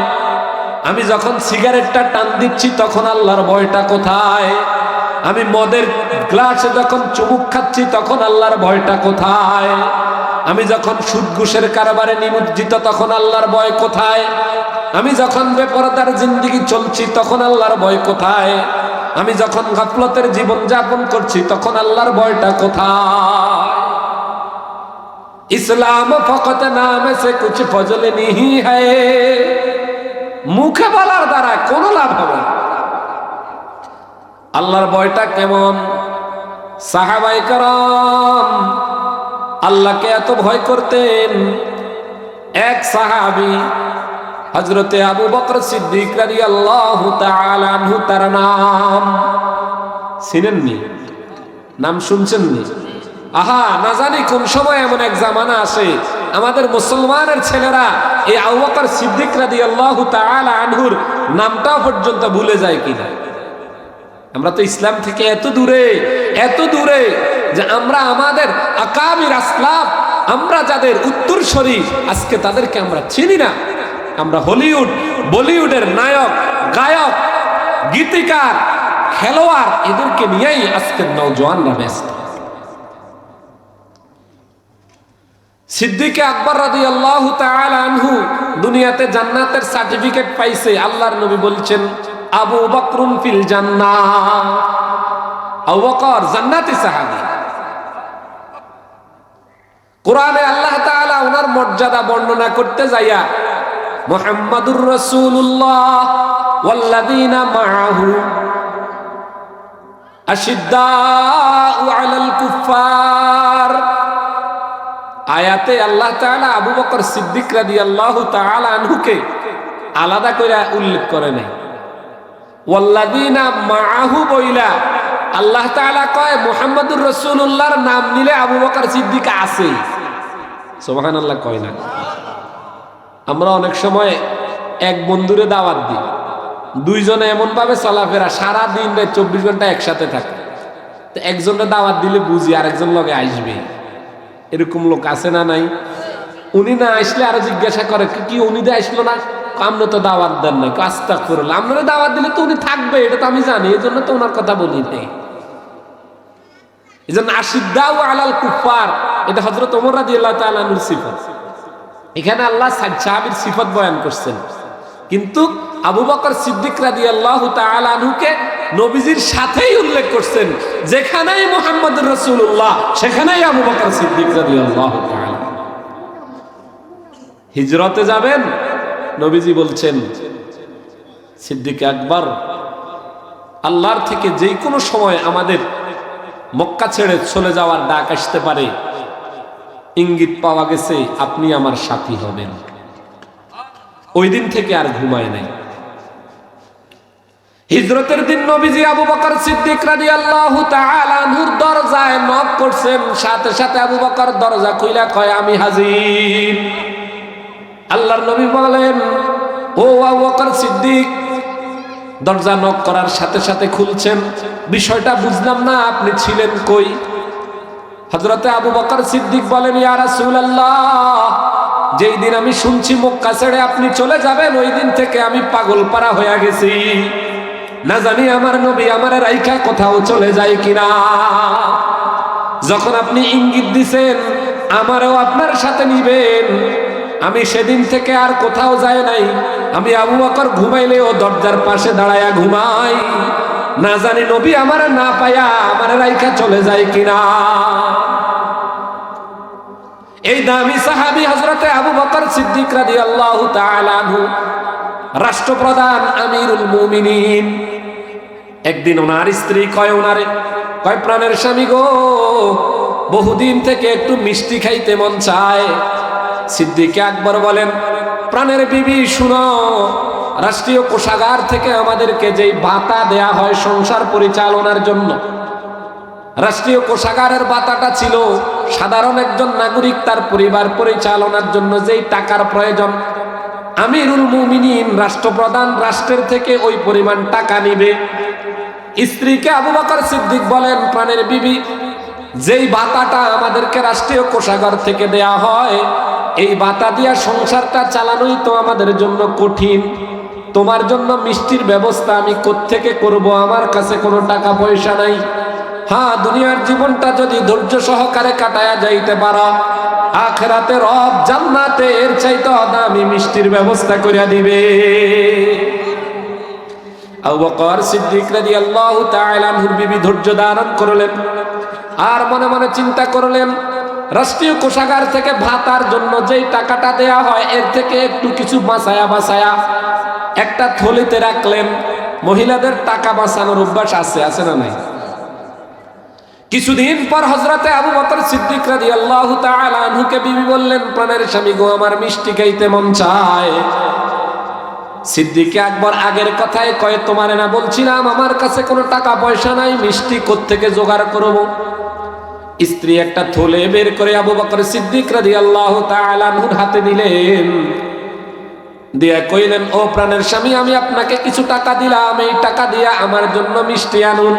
[SPEAKER 1] আমি যখন সিগারেটটা টান দিচ্ছি তখন আল্লাহর ভয়টা কোথায়? আমি মদের গ্লাসে যখন চুমুক খাচ্ছি তখন আল্লাহর ভয়টা কোথায়? আমি যখন সুদ ঘুষের কারবারে নিমজ্জিত তখন আল্লাহর ভয় কোথায়? আমি যখন বেপরদার জিন্দেগি চলছি তখন আল্লাহর ভয় কোথায়? আমি যখন গাফলতের জীবন যাপন করছি তখন আল্লাহর ভয়টা কোথায়? ইসলাম ফকত নামে সে কুছ ফজল नहीं है। মুখে বলার দ্বারা কোনো লাভ হবে না। আল্লাহর ভয়টা কেমন? সাহাবায়ে কেরাম আল্লাহকে এত ভয় করতেন। এক সাহাবী হযরতে আবু বকর সিদ্দিক রাদিয়াল্লাহু তাআলা আনহু, তার নাম চিনেননি? নাম শুনছেননি? আহা, না জানি কোন সময় এমন এক জামানা আসে আমাদের মুসলমানের ছেলেরা এই আবু বকর সিদ্দিক রাদিয়াল্লাহু তাআলা আনহুর নামটা পর্যন্ত ভুলে যায় কিনা। আমরা তো ইসলাম থেকে এত দূরে যে আমরা আমাদের আকাবির আসলাফ, আমরা যাদের উত্তরসূরি, আজকে তাদেরকে আমরা চিনি না। আমরা হলিউড বলিউডের নায়ক, গায়ক, গীতিকার, খেলোয়াড়, এদেরকে নিয়েই আজকের নওজোয়ানরা ব্যস্ত। সিদ্দিক আকবর রাদিয়াল্লাহু তাআলা আনহু দুনিয়াতে জান্নাতের সার্টিফিকেট পাইছে। আল্লাহর নবী বলছেন, আবু বকরুন ফিল জান্নাহ। আবু বকর জান্নাতি সাহাবী। কোরআনে আল্লাহ তাআলা ওনার মর্যাদা বর্ণনা করতে যাইয়া মুহাম্মাদুর রাসূলুল্লাহ ওয়াল্লাযীনা মাআহু আশিদ্দাউ আলাল কুফার আয়াতে আল্লাহ তাআলা আবু বকর সিদ্দিক রাদিয়াল্লাহু তাআলা আনহুকে আলাদা করে উল্লেখ করে নাই। ওয়াল্লাযীনা মাআহু বইলা আল্লাহ তাআলা কয় মুহাম্মাদুর রাসূলুল্লাহর নাম নিলে আবু বকর সিদ্দিক আছে। সুবহানাল্লাহ কয় না? আমরা অনেক সময় এক বন্ধুরে দাওয়াত দিই, দুইজনে এমন ভাবে চলাফেরা, সারা দিন 24 ঘন্টা একসাথে থাকে, তো একজনের দাওয়াত দিলে বুঝি আরেকজন লগে আসবে। এরকম লোক আছে না নাই? উনি না আসলে আরো জিজ্ঞাসা করে, কি উনি তো আসলো না, আমরা তো দাওয়াত দেন নাই। আস্তাগফিরুল্লাহ, আপনারা দাওয়াত দিলে তো উনি থাকবে, এটা তো আমি জানি, এই জন্য তো ওনার কথা বলি নাই। এই জন্য আশিদ্দাউ আলাল কুফার, এটা হযরত ওমর রাদিয়াল্লাহু তাআলা আনহুর সিফাত। এখানে আল্লাহ সাহাবীর সিফাত বয়ান করছেন, কিন্তু আবু বকর সিদ্দিক রাদিয়াল্লাহু তাআলা আনহুকে নবীজির সাথেই উল্লেখ করছেন। যেখানেই মুহাম্মদুর রাসূলুল্লাহ সেখানেই আবু বকর সিদ্দিক রাদিয়াল্লাহু তাআলা। হিজরতে যাবেন, নবীজি বলছেন সিদ্দিক আকবর, আল্লাহর থেকে যে কোনো সময় আমাদের মক্কা ছেড়ে চলে যাওয়ার ডাক আসতে পারে, ইঙ্গিত পাওয়া গেছে আপনি আমার সাথী হবেন। ওই দিন থেকে আর ঘুমায় নাই। হিজরতের দিন নবীজি আবু বকর সিদ্দিক রাদিয়াল্লাহু তাআলা আনহুর দরজায় নক করছেন, সাথে সাথে আবু বকর দরজা খুইলা কয় আমি হাজির। আল্লাহর নবী বলেন, ও আবু বকর সিদ্দিক। দরজা নক করার সাথে সাথে খুলছেন। বিষয়টা বুঝলাম না, আপনি ছিলেন কই? হযরতে আবু বকর সিদ্দিক বলেন, ইয়া রাসূলুল্লাহ, যেই দিন আমি শুনছি মক্কা ছেড়ে আপনি চলে যাবেন, ওই দিন থেকে আমি পাগলপারা হয়ে গেছি। না জানি আমার নবী আমার রাইখা কোথাও চলে যায় কিনা। যখন আপনি ইঙ্গিত দিছেন আমারও আপনার সাথে নিবেন, আমি সেদিন থেকে আর কোথাও যায় নাই। আমি আবু বকর ঘুমাইলেও দরজার পাশে দাঁড়ায়া ঘুমাই, না জানি নবী আমার না পায়া আমার রাইখা চলে যায় কিনা। এই দামি সাহাবী হযরতে আবু বকর সিদ্দিক রাদিয়াল্লাহু তাআলা আনহু, রাষ্ট্রপ্রধান আমিরুল মুমিনিন। একদিন ওনার স্ত্রী কয় প্রাণের স্বামী গো, বহুদিন থেকে একটু মিষ্টি খাইতে মন চায়। সিদ্দিক আকবর বলেন, প্রাণের বিবি শুনো, রাষ্ট্রীয় কোষাগার থেকে আমাদেরকে যেই ভাতা দেয়া হয় সংসার পরিচালনার জন্য, রাষ্ট্রীয় কোষাগারের ভাতাটা ছিল সাধারণ একজন নাগরিক তার পরিবার পরিচালনার জন্য যেই টাকার প্রয়োজন, আমিরুল মুমিনিন রাষ্ট্রপ্রধান রাষ্ট্রের থেকে ওই পরিমাণ টাকা নিবে। স্ত্রীকে আবু বকর সিদ্দিক বলেন, প্রাণের বিবি, যেই ভাতাটা আমাদেরকে রাষ্ট্রীয় কোষাগার থেকে দেয়া হয়, এই ভাতা দিয়া সংসারটা চালানোই তো আমাদের জন্য কঠিন। তোমার জন্য মিষ্টির ব্যবস্থা আমি কোত্থেকে করব? আমার কাছে কোনো টাকা পয়সা নাই। হ্যাঁ, দুনিয়ার জীবনটা যদি ধৈর্য সহকারে কাটায়া যাইতে পারো, আখিরাতে রব জান্নাতে এর চাইতে দামি মিষ্টির ব্যবস্থা করিয়া দিবে। আবু বকর সিদ্দিক রাদিয়াল্লাহু তাআলা আনহুর বিবি ধৈর্য ধারণ করলেন, আর মনে মনে চিন্তা করলেন, রাষ্ট্রীয় কোষাগার থেকে ভাতার জন্য যেই টাকাটা দেয়া হয় এর থেকে একটু কিছু বাঁচায়া একটা থলিতে রাখলেন। মহিলাদের টাকা বাঁচানোর অভ্যাস আছে না নাই? কিছুদিন পর হযরতে আবু বকর সিদ্দিক রাদিয়াল্লাহু তাআলা আনহুকে বিবি বললেন, প্রাণের স্বামী গো, আমার মিষ্টি খাইতে মন চায়। সিদ্দিক আকবর আগের কথায় কয়, তোমারে না বলছিলাম আমার কাছে কোনো টাকা পয়সা নাই, মিষ্টি কোত্থেকে জোগাড় করব? স্ত্রী একটা থলে বের করে আবু বকর সিদ্দিক রাদিয়াল্লাহু তাআলা আনহুর হাতে দিলেন, দিয়া কইলেন, ও প্রাণের স্বামী, আমি আপনাকে কিছু টাকা দিলাম, এই টাকা দিয়া আমার জন্য মিষ্টি আনুন।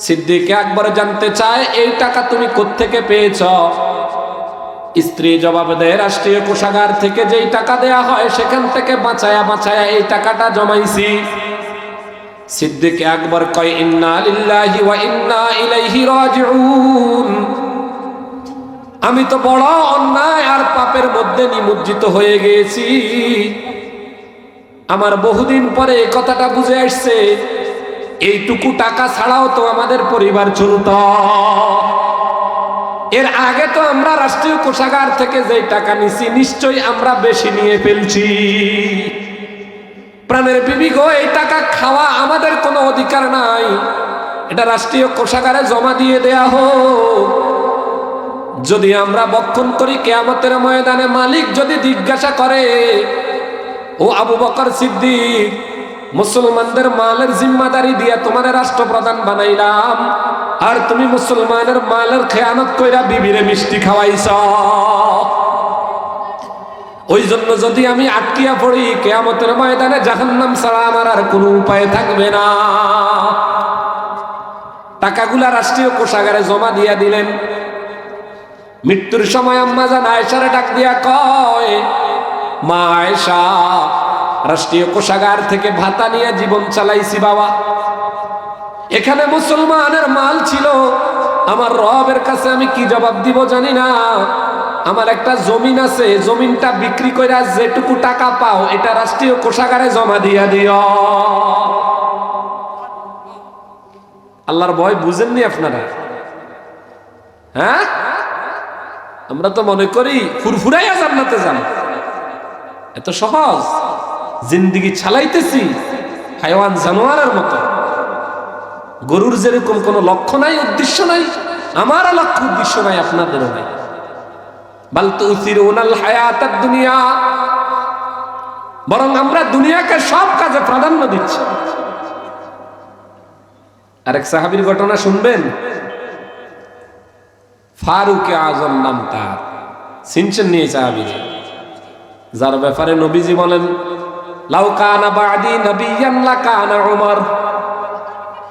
[SPEAKER 1] সিদ্দিক আকবর জানতে চায়, এই টাকা তুমি কোত্থেকে পেয়েছ? স্ত্রী জবাব দেয়, রাষ্ট্রীয় কোষাগার থেকে যেই টাকা দেয়া হয় সেখান থেকে বাঁচায়া এই টাকাটা জমাইছি। সিদ্দিক আকবর কয়, ইন্না লিল্লাহি ওয়া ইন্না ইলাইহি রাজিউন। আমি তো বড় অন্যায় আর পাপের মধ্যে নিমজ্জিত হয়ে গেছি। আমার বহুদিন পরে এই কথাটা বুঝে আসছে, এইটুকু টাকা ছাড়াও তো আমাদের পরিবার চলত। এর আগে তো আমরা রাষ্ট্রীয় কোষাগার থেকে যে টাকা নিছি নিশ্চয়ই আমরা বেশি নিয়ে ফেলছি। প্রাণের বিবি গো, এই টাকা খাওয়া আমাদের কোনো অধিকার নাই, এটা রাষ্ট্রীয় কোষাগারে জমা দিয়ে দেয়া হোক। যদি আমরা বক্ষণ করি, কিয়ামতের ময়দানে মালিক যদি জিজ্ঞাসা করে, ও আবু বকর সিদ্দিক, মুসলমানদের মালের জিম্মাদারি দিয়া তোমার রাষ্ট্রপ্রধান বানাইলাম, আর তুমি মুসলমানের মালের খেয়ানত কইরা বিবিরে মিষ্টি খাওয়াইছ। ওই জন্য যদি আমি আটকিয়া পড়ি, কিয়ামতের ময়দানে জাহান্নাম ছাড়া আমার আর কোনো উপায় থাকবে না। টাকাগুলা রাষ্ট্রীয় কোষাগারে জমা দিয়া দিলেন। মৃত্যুর সময় আম্মা জান আয়েশারে ডাক দিয়া কয়, মা আয়েশা, রাষ্ট্রীয় কোষাগার থেকে ভাতা নিয়ে জীবন চালাইছি বাবা। এখানে মুসলমানের মাল ছিল, আমার রবের কাছে আমি কি জবাব দিব জানি না। আমার একটা জমিন আছে, জমিনটা বিক্রি করে যেটুকু টাকা পাও এটা রাষ্ট্রীয় কোষাগারে জমা দিয়া দিও। আল্লাহর ভয় বুঝেননি আপনারা? হ্যাঁ, আমরা তো মনে করি ফুরফুরাইয়া জান্নাতে যান, এত সহজ জিন্দিগি চালাইতেছি হায়াওয়ান জানোয়ারের মতো। গরুর যেরকম কোনো লক্ষ্য নাই, উদ্দেশ্য নাই, আমারও লক্ষ্য উদ্দেশ্য নাই, আপনাদেরও নাই। বাল তুসিরুনাল হায়াতাদ দুনিয়া, বরং আমরা দুনিয়াকে সব কাজে প্রাধান্য দিচ্ছি। আরেক সাহাবীর ঘটনা শুনবেন, ফারুক আজম নাম তার, চিনছেন নিয়ে সাহাবী, যার ব্যাপারে নবীজি বলেন লাউ কানা বাদি নবিয়ান লাকানা উমর,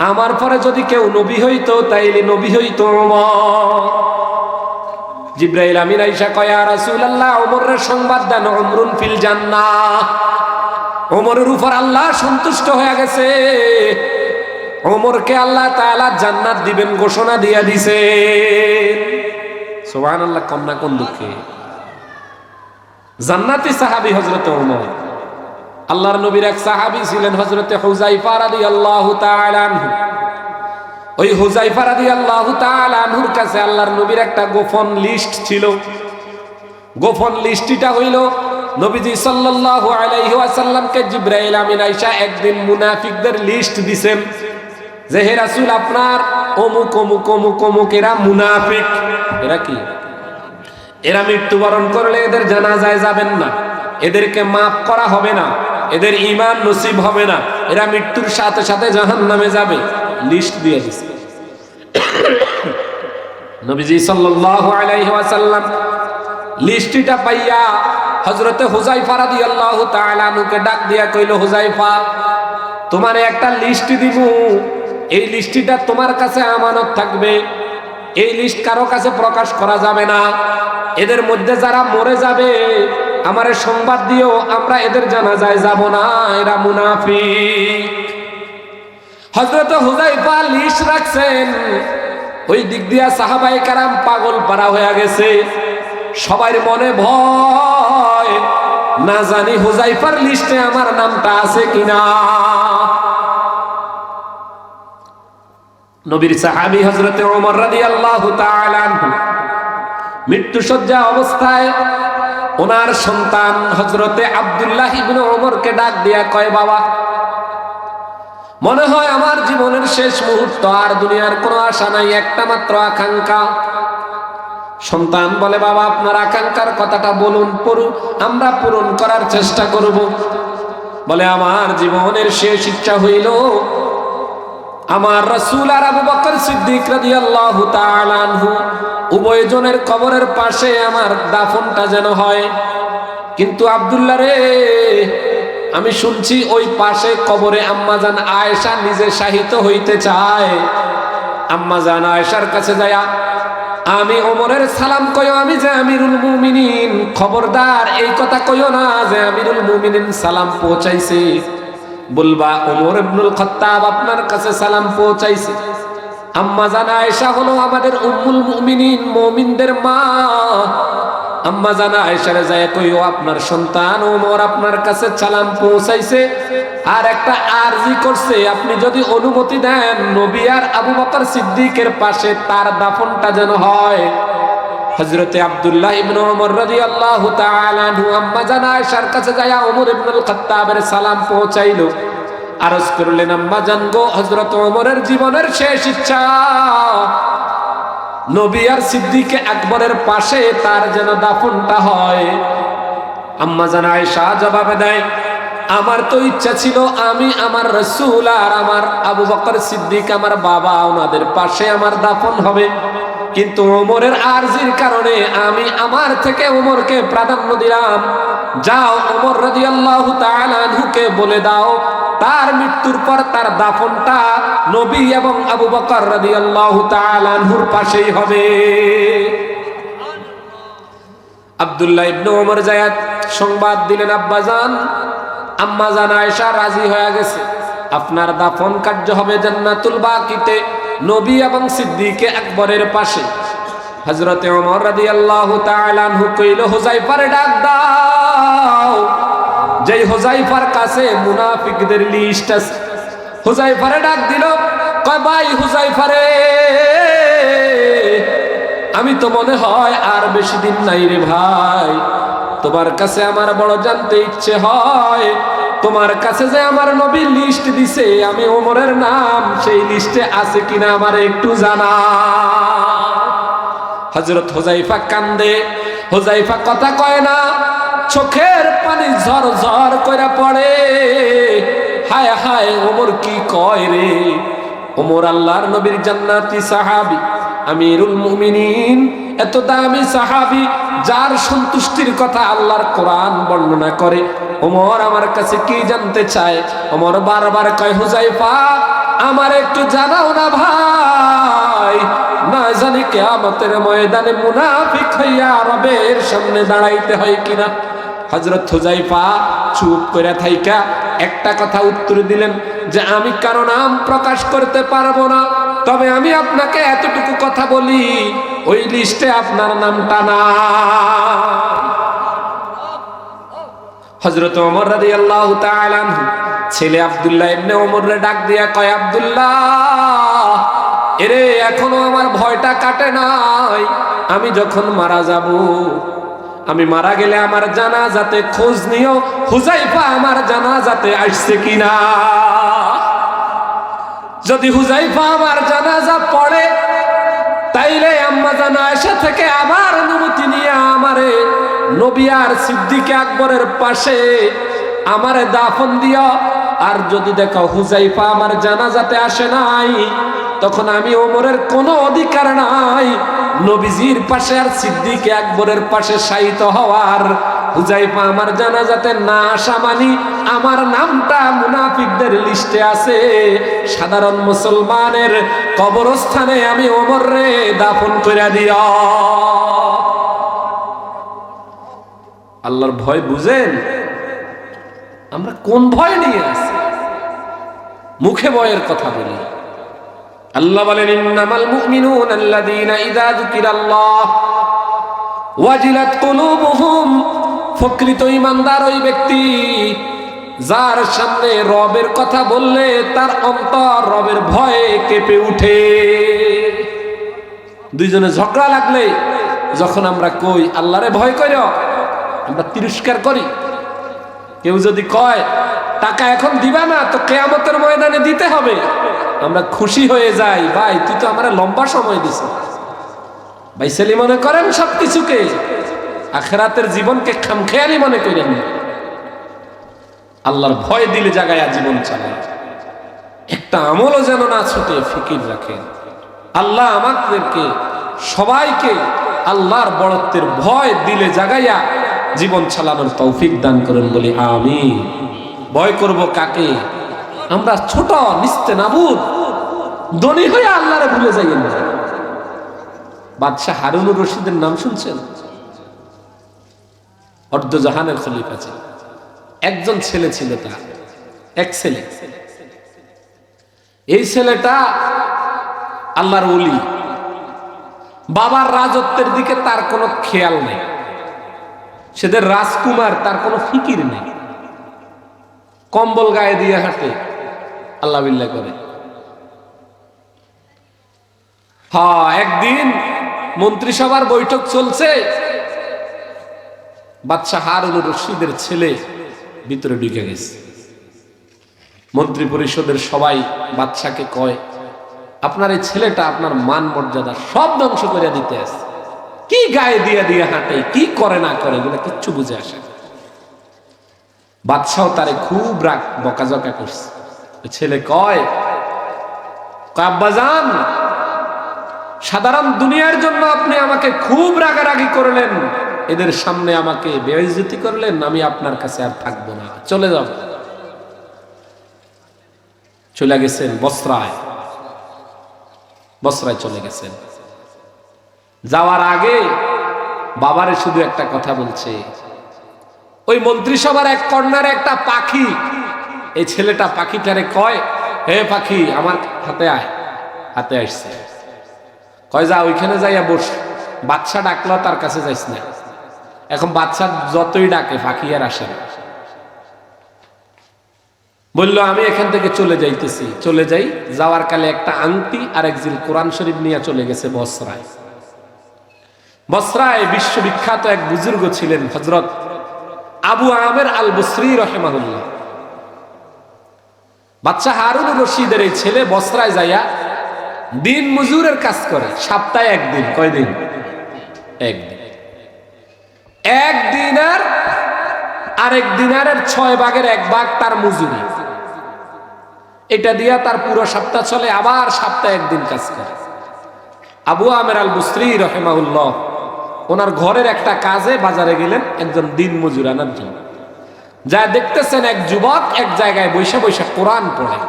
[SPEAKER 1] আমার পরে যদি কেউ নবী হইতো তাইলে নবী হইতো উমর। জিবরাইল আমিন আয়েশা কয় ইয়া রাসূলুল্লাহ, উমরের সংবাদ দেন, উমরুন ফিল জান্নাহ, উমরের উপর আল্লাহ সন্তুষ্ট হয়ে গেছে, উমরকে আল্লাহ তাআলা জান্নাত দিবেন ঘোষণা দিয়া দিছে। সুবহানাল্লাহ, কন্যা কোন দুঃখে জান্নাতি সাহাবী হযরত উমর। আল্লাহর নবীর এক সাহাবী ছিলেন হযরতে হুযায়ফা রাদিয়াল্লাহু তাআলা আনহু। ওই হুযায়ফা রাদিয়াল্লাহু তাআলা আনহুর কাছে আল্লাহর নবীর একটা গোপন লিস্ট ছিল। গোপন লিস্টটা হইল নবীজি সাল্লাল্লাহু আলাইহি ওয়াসাল্লামকে জিবরাইল আমিন আয়েশা একদিন মুনাফিকদের লিস্ট দিবেন যে হে রাসূল, আপনার অমুক অমুক অমুক অমুক এরা মুনাফিক। এরা কি? এরা মৃত্যুবরণ করলে এদের জানাজায় যাবেন না, এদেরকে মাফ করা হবে না, এদের ঈমান নসিব হবে না, এরা মৃত্যুর সাথে সাথে জাহান্নামে যাবে। লিস্ট দিয়ে দিছে। নবীজি সাল্লাল্লাহু আলাইহি ওয়াসাল্লাম লিস্টটা পাইয়া হযরতে হুযায়ফা রাদিয়াল্লাহু তাআলা আনহুকে ডাক দিয়া কইল, হুযায়ফা, তোমারে একটা লিস্ট দিমু, এই লিস্টটা তোমার কাছে আমানত থাকবে, এই লিস্ট কারো কাছে প্রকাশ করা যাবে না, এদের মধ্যে যারা মরে যাবে আমারে সংবাদ দিও, আমরা এদের জানাজায় যাব না, এরা মুনাফিক। হযরত হুযায়ফা লিস্ট রাখছেন, ওই দিক দিয়া সাহাবায়ে কেরাম পাগল পারা হয়ে গেছে, সবার মনে ভয়, না জানি হুযায়ফার লিস্টে আমার নামটা আছে কিনা। নবীর সাহাবী হযরতে ওমর রাদিয়াল্লাহু তাআলা আনহু মৃত্যুশয্যা অবস্থায় ওনার সন্তান হযরতে আব্দুল্লাহ ইবনে ওমরকে ডাক দিয়া কয়, বাবা, মনে হয় আমার জীবনের শেষ মুহূর্ত, আর দুনিয়ার কোনো আশা নাই, একটা মাত্র আকাঙ্ক্ষা। সন্তান বলে, বাবা, আপনার আকাঙ্ক্ষার কথাটা বলুন, আমরা পূরণ করার চেষ্টা করব। বলে, আমার জীবনের শেষ ইচ্ছা হইল আমার রাসূল আর আবু বকর সিদ্দিক রাদিয়াল্লাহু তাআলা আনহু উভয়জনের কবরের পাশে আমার দাফনটা যেন হয়। কিন্তু আব্দুল্লাহ রে, আমি শুনছি ওই পাশে কবরে আম্মাজান আয়েশা নিজে শাহিত হইতে চায়। আম্মাজান আয়েশার কাছে যায়া আমি ওমরের সালাম কইও, আমি যে আমিরুল মুমিনিন, খবরদার এই কথা কইও না যে আমিরুল মুমিনিন সালাম পৌঁছাইছে, বলবা ওমর ইবনুল খাত্তাব আপনার কাছে সালাম পৌঁছাইছে। আম্মাজান আয়েশা হলো আমাদের উম্মুল মুমিনিন, মুমিনদের মা। আম্মাজান আয়েশারে যায় কইও, আপনার সন্তান ওমর আপনার কাছে সালাম পৌঁছাইছে, আর একটা আরজি করছে, আপনি যদি অনুমতি দেন নবী আর আবু বকর সিদ্দিকের পাশে তার দাফনটা যেন হয়। হযরতে আব্দুল্লাহ ইবনে ওমর রাদিয়াল্লাহু তাআলা আনহু আম্মাজান আয়েশার কাছে যায় ওমর ইবনুল খাত্তাবের সালাম পৌঁছাইলো, আরজ করলেন, আম্মাজান গো, হযরত ওমরের জীবনের শেষ ইচ্ছা নবী আর সিদ্দিক আকবরের পাশে তার যেন দাফনটা হয়। আম্মাজান আয়েশা জবাবে দেয়, আমার তো ইচ্ছা ছিল আমি আমার রাসূল আর আমার আবু বকর সিদ্দিক আমার বাবা, ওনাদের পাশে আমার দাফন হবে, কিন্তু ওমরের আরজির কারণে আমি আমার থেকে ওমরকে প্রাধান্য দিলাম। যাও ওমর রাদিয়াল্লাহু তাআলা আনহুকে বলে দাও তার মৃত্যুর পর তার দাফনটা নবী এবং আবু বকর রাদিয়াল্লাহু তাআলা আনহুর পাশেই হবে। আব্দুল্লাহ ইবনে ওমর যায়াত সংবাদ দিলেন, আব্বাজান, আম্মাজান আয়েশা রাজি হয়ে গেছে, আপনার দাফন কার্য হবে জান্নাতুল বাকিতে নবী এবং সিদ্দিক আকবরের পাশে। হযরতে ওমর রাদিয়াল্লাহু তাআলা আনহু কইল, হুযায়ফারে ডাক দাও। যেই হুযায়ফার কাছে মুনাফিকদের লিস্ট আছে, হুযায়ফারে ডাক দিল, কয়, ভাই হুযায়ফারে, আমি তো মনে হয় আর বেশি দিন নাই রে ভাই, তোমার কাছে আমার বড় জানতে ইচ্ছে হয়, তোমার কাছে যে আমার নবী লিস্ট দিছে, আমি ওমরের নাম সেই লিস্টে আছে কিনা আমার একটু জানা। হযরত হুযায়ফা কান্দে, হুযায়ফা কথা কয় না, চোখের পানি ঝরঝর করে পড়ে। হায় হায় ওমর কি কয় রে। ওমর আল্লাহর নবীর জান্নাতি সাহাবী, আমিরুল মুমিনিন, এত দামি সাহাবী, যার সন্তুষ্টির কথা আল্লাহর কোরআন বর্ণনা করে। ওমর আমার কাছে কি জানতে চায়? ওমর বারবার কয়, হুযায়ফা আমার একটু জানাও না ভাই, না জানি কিয়ামতের ময়দানে মুনাফিক হইয়া রবের সামনে দাঁড়াইতে হয় কিনা। হযরত হুযায়ফা চুপ করে থাইকা একটা কথা উত্তর দিলেন যে আমি কারো নাম প্রকাশ করতে পারবো না, তবে আমি আপনাকে এতটুকু কথা বলি, ওই লিস্টে আপনার নামটা না। হযরত ওমর রাদিয়াল্লাহু তাআলা আনহু ছেলে আব্দুল্লাহ ইবনে ওমররে ডাক দিয়া কয়, আব্দুল্লাহ, এরে এখনো আমার ভয়টা কাটে নাই। আমি যখন মারা যাব, আমি মারা গেলে আমার জানাজাতে খোঁজ নিও হুযায়ফা আমার জানাজাতে আসছে কিনা। যদি হুযায়ফা আমার জানাজা পড়ে, তাইলে আম্মা জান আয়েশা থেকে আমার অনুমতি নিয়ে আমারে নবী আর সিদ্দিক আকবরের পাশে আমারে দাফন দিও। আর যদি দেখো হুযায়ফা আমার জানাজাতে আসে নাই, তখন আমি ওমরের কোনো অধিকার নাই নবীজির পাশে আর সিদ্দিক আকবরের পাশে শায়িত হওয়ার। হুযায়ফা আমার জানাজাতে না আসা মানি আমার নামটা মুনাফিকদের লিস্টে আছে। সাধারণ মুসলমানের কবরস্থানে আমি ওমররে দাফন করে দিও। আল্লাহর ভয় বুঝেন? আমরা কোন ভয় নিয়ে আছি? মুখে ভয়ের কথা বলি। আল্লাহ বলেন, ইন্নামাল মুমিনুনা আল্লাযীনা ইযা যুকিরাল্লাহ ওয়াজিলাত কুলুবুহুম। প্রকৃত ঈমানদার ওই ব্যক্তি যার সামনে রবের কথা বললে তার অন্তর রবের ভয়ে কেঁপে উঠে। দুইজনে ঝগড়া লাগলে যখন আমরা কই আল্লাহরে ভয় করো, আমরা তিরস্কার করি। কেউ যদি কয় টাকা এখন দিবা না, তো কিয়ামতের ময়দানে দিতে হবে, আমরা খুশি হয়ে যাই, ভাই তুই তো আমরা লম্বা সময় দিছ। ভাই ছেলে মনে করেন সবকিছুকে, আখিরাতের জীবনকে খামখেয়ালি মনে করেন। আল্লাহর ভয় দিলে জাগায়া জীবন চালায়। একটা আমলও যেন না ছুটে, ফিকির রাখেন। আল্লাহ আমাদেরকে সবাইকে আল্লাহর বড়ত্বের ভয় দিলে জাগাইয়া জীবন চালানোর তৌফিক দান করেন বলি আমিন। ভয় করব কাকে? আমরা ছোট নিস্তেনাবুদ ধনী হয়ে আল্লাহরে ভুলে যাইয়েন না। বাদশাহ হারুনুর রশিদের নাম শুনছেন? অর্ধজাহানের খলিফা ছিলেন। একজন ছেলে ছিল তার, এক ছেলে। এই ছেলেটা আল্লাহর ওলি। বাবার রাজত্বের দিকে তার কোনো খেয়াল নেই। সেদের রাজকুমার, তার কোনো ফিকির নেই। কম্বল গায়ে দিয়ে হাঁটে, আল্লাহ বিল্লাহ করে। হ্যাঁ, একদিন মন্ত্রিসভার বৈঠক চলছে, বাদশাহ হারুনুর রশিদের ছেলে ভিতরে ঢুকে গেছে। মন্ত্রী পরিষদের সবাই বাদশাকে কয়, আপনার এই ছেলেটা আপনার মান মর্যাদা সব ধ্বংস করে দিতে আসে। কি গায়ে দিয়ে দিয়ে হাঁটে, কি করে না করে, এগুলো কিচ্ছু বুঝে আসে। বাদশাহ তারে খুব রাগ বকাঝকা করছে। ছেলে কয়, আব্বাজান, সাধারণ দুনিয়ার জন্য আপনি আমাকে খুব রাগারাগি করলেন, এদের সামনে আমাকে বেইজ্জতি করলেন, আমি আপনার কাছে আর থাকবো না, চলে যাব। চলে গেছেন বসরায়। বসরায় চলে গেছেন। যাওয়ার আগে বাবারে শুধু একটা কথা বলছে। ওই মন্ত্রিসভার এক কর্নারে একটা পাখি, এই ছেলেটা পাখিটারে কয়, হে পাখি আমার হাতে আয়। হাতে আসছে, কয় যা ওইখানে যাইয়া বস। বাদশা ডাকলো, তার কাছে যাইস না। এখন বাদশা যতই ডাকে পাখি আর আসে না। বললো আমি এখান থেকে চলে যাইতেছি। চলে যাই। যাওয়ার কালে একটা আংটি আর এক জিল কোরআন শরীফ নিয়ে চলে গেছে বসরায়। বসরায় বিশ্ববিখ্যাত এক বুজুর্গ ছিলেন হযরত আবু আমের আল বসরি রাহিমাহুল্লাহ। বাদশাহ হারুনুর রশিদের এই ছেলে বসরায় যাইয়া দিন মজুরের কাজ করে, সপ্তাহে একদিন। কয়দিন? একদিন। এক দিনার আরেক দিনারের 6 ভাগের 1 ভাগ তার মজুরি, এটা দিয়া তার পুরো সপ্তাহ চলে, আবার সপ্তাহে একদিন কাজ করে। আবু আমের আল বুসরি রহিমাহুল্লাহ ওনার ঘরের একটা কাজে বাজারে গেলেন একজন দিন মজুর আনার জন্য। যা দেখতেছেন এক যুবক এক জায়গায় বৈশা বৈশা কোরআন পড়ে।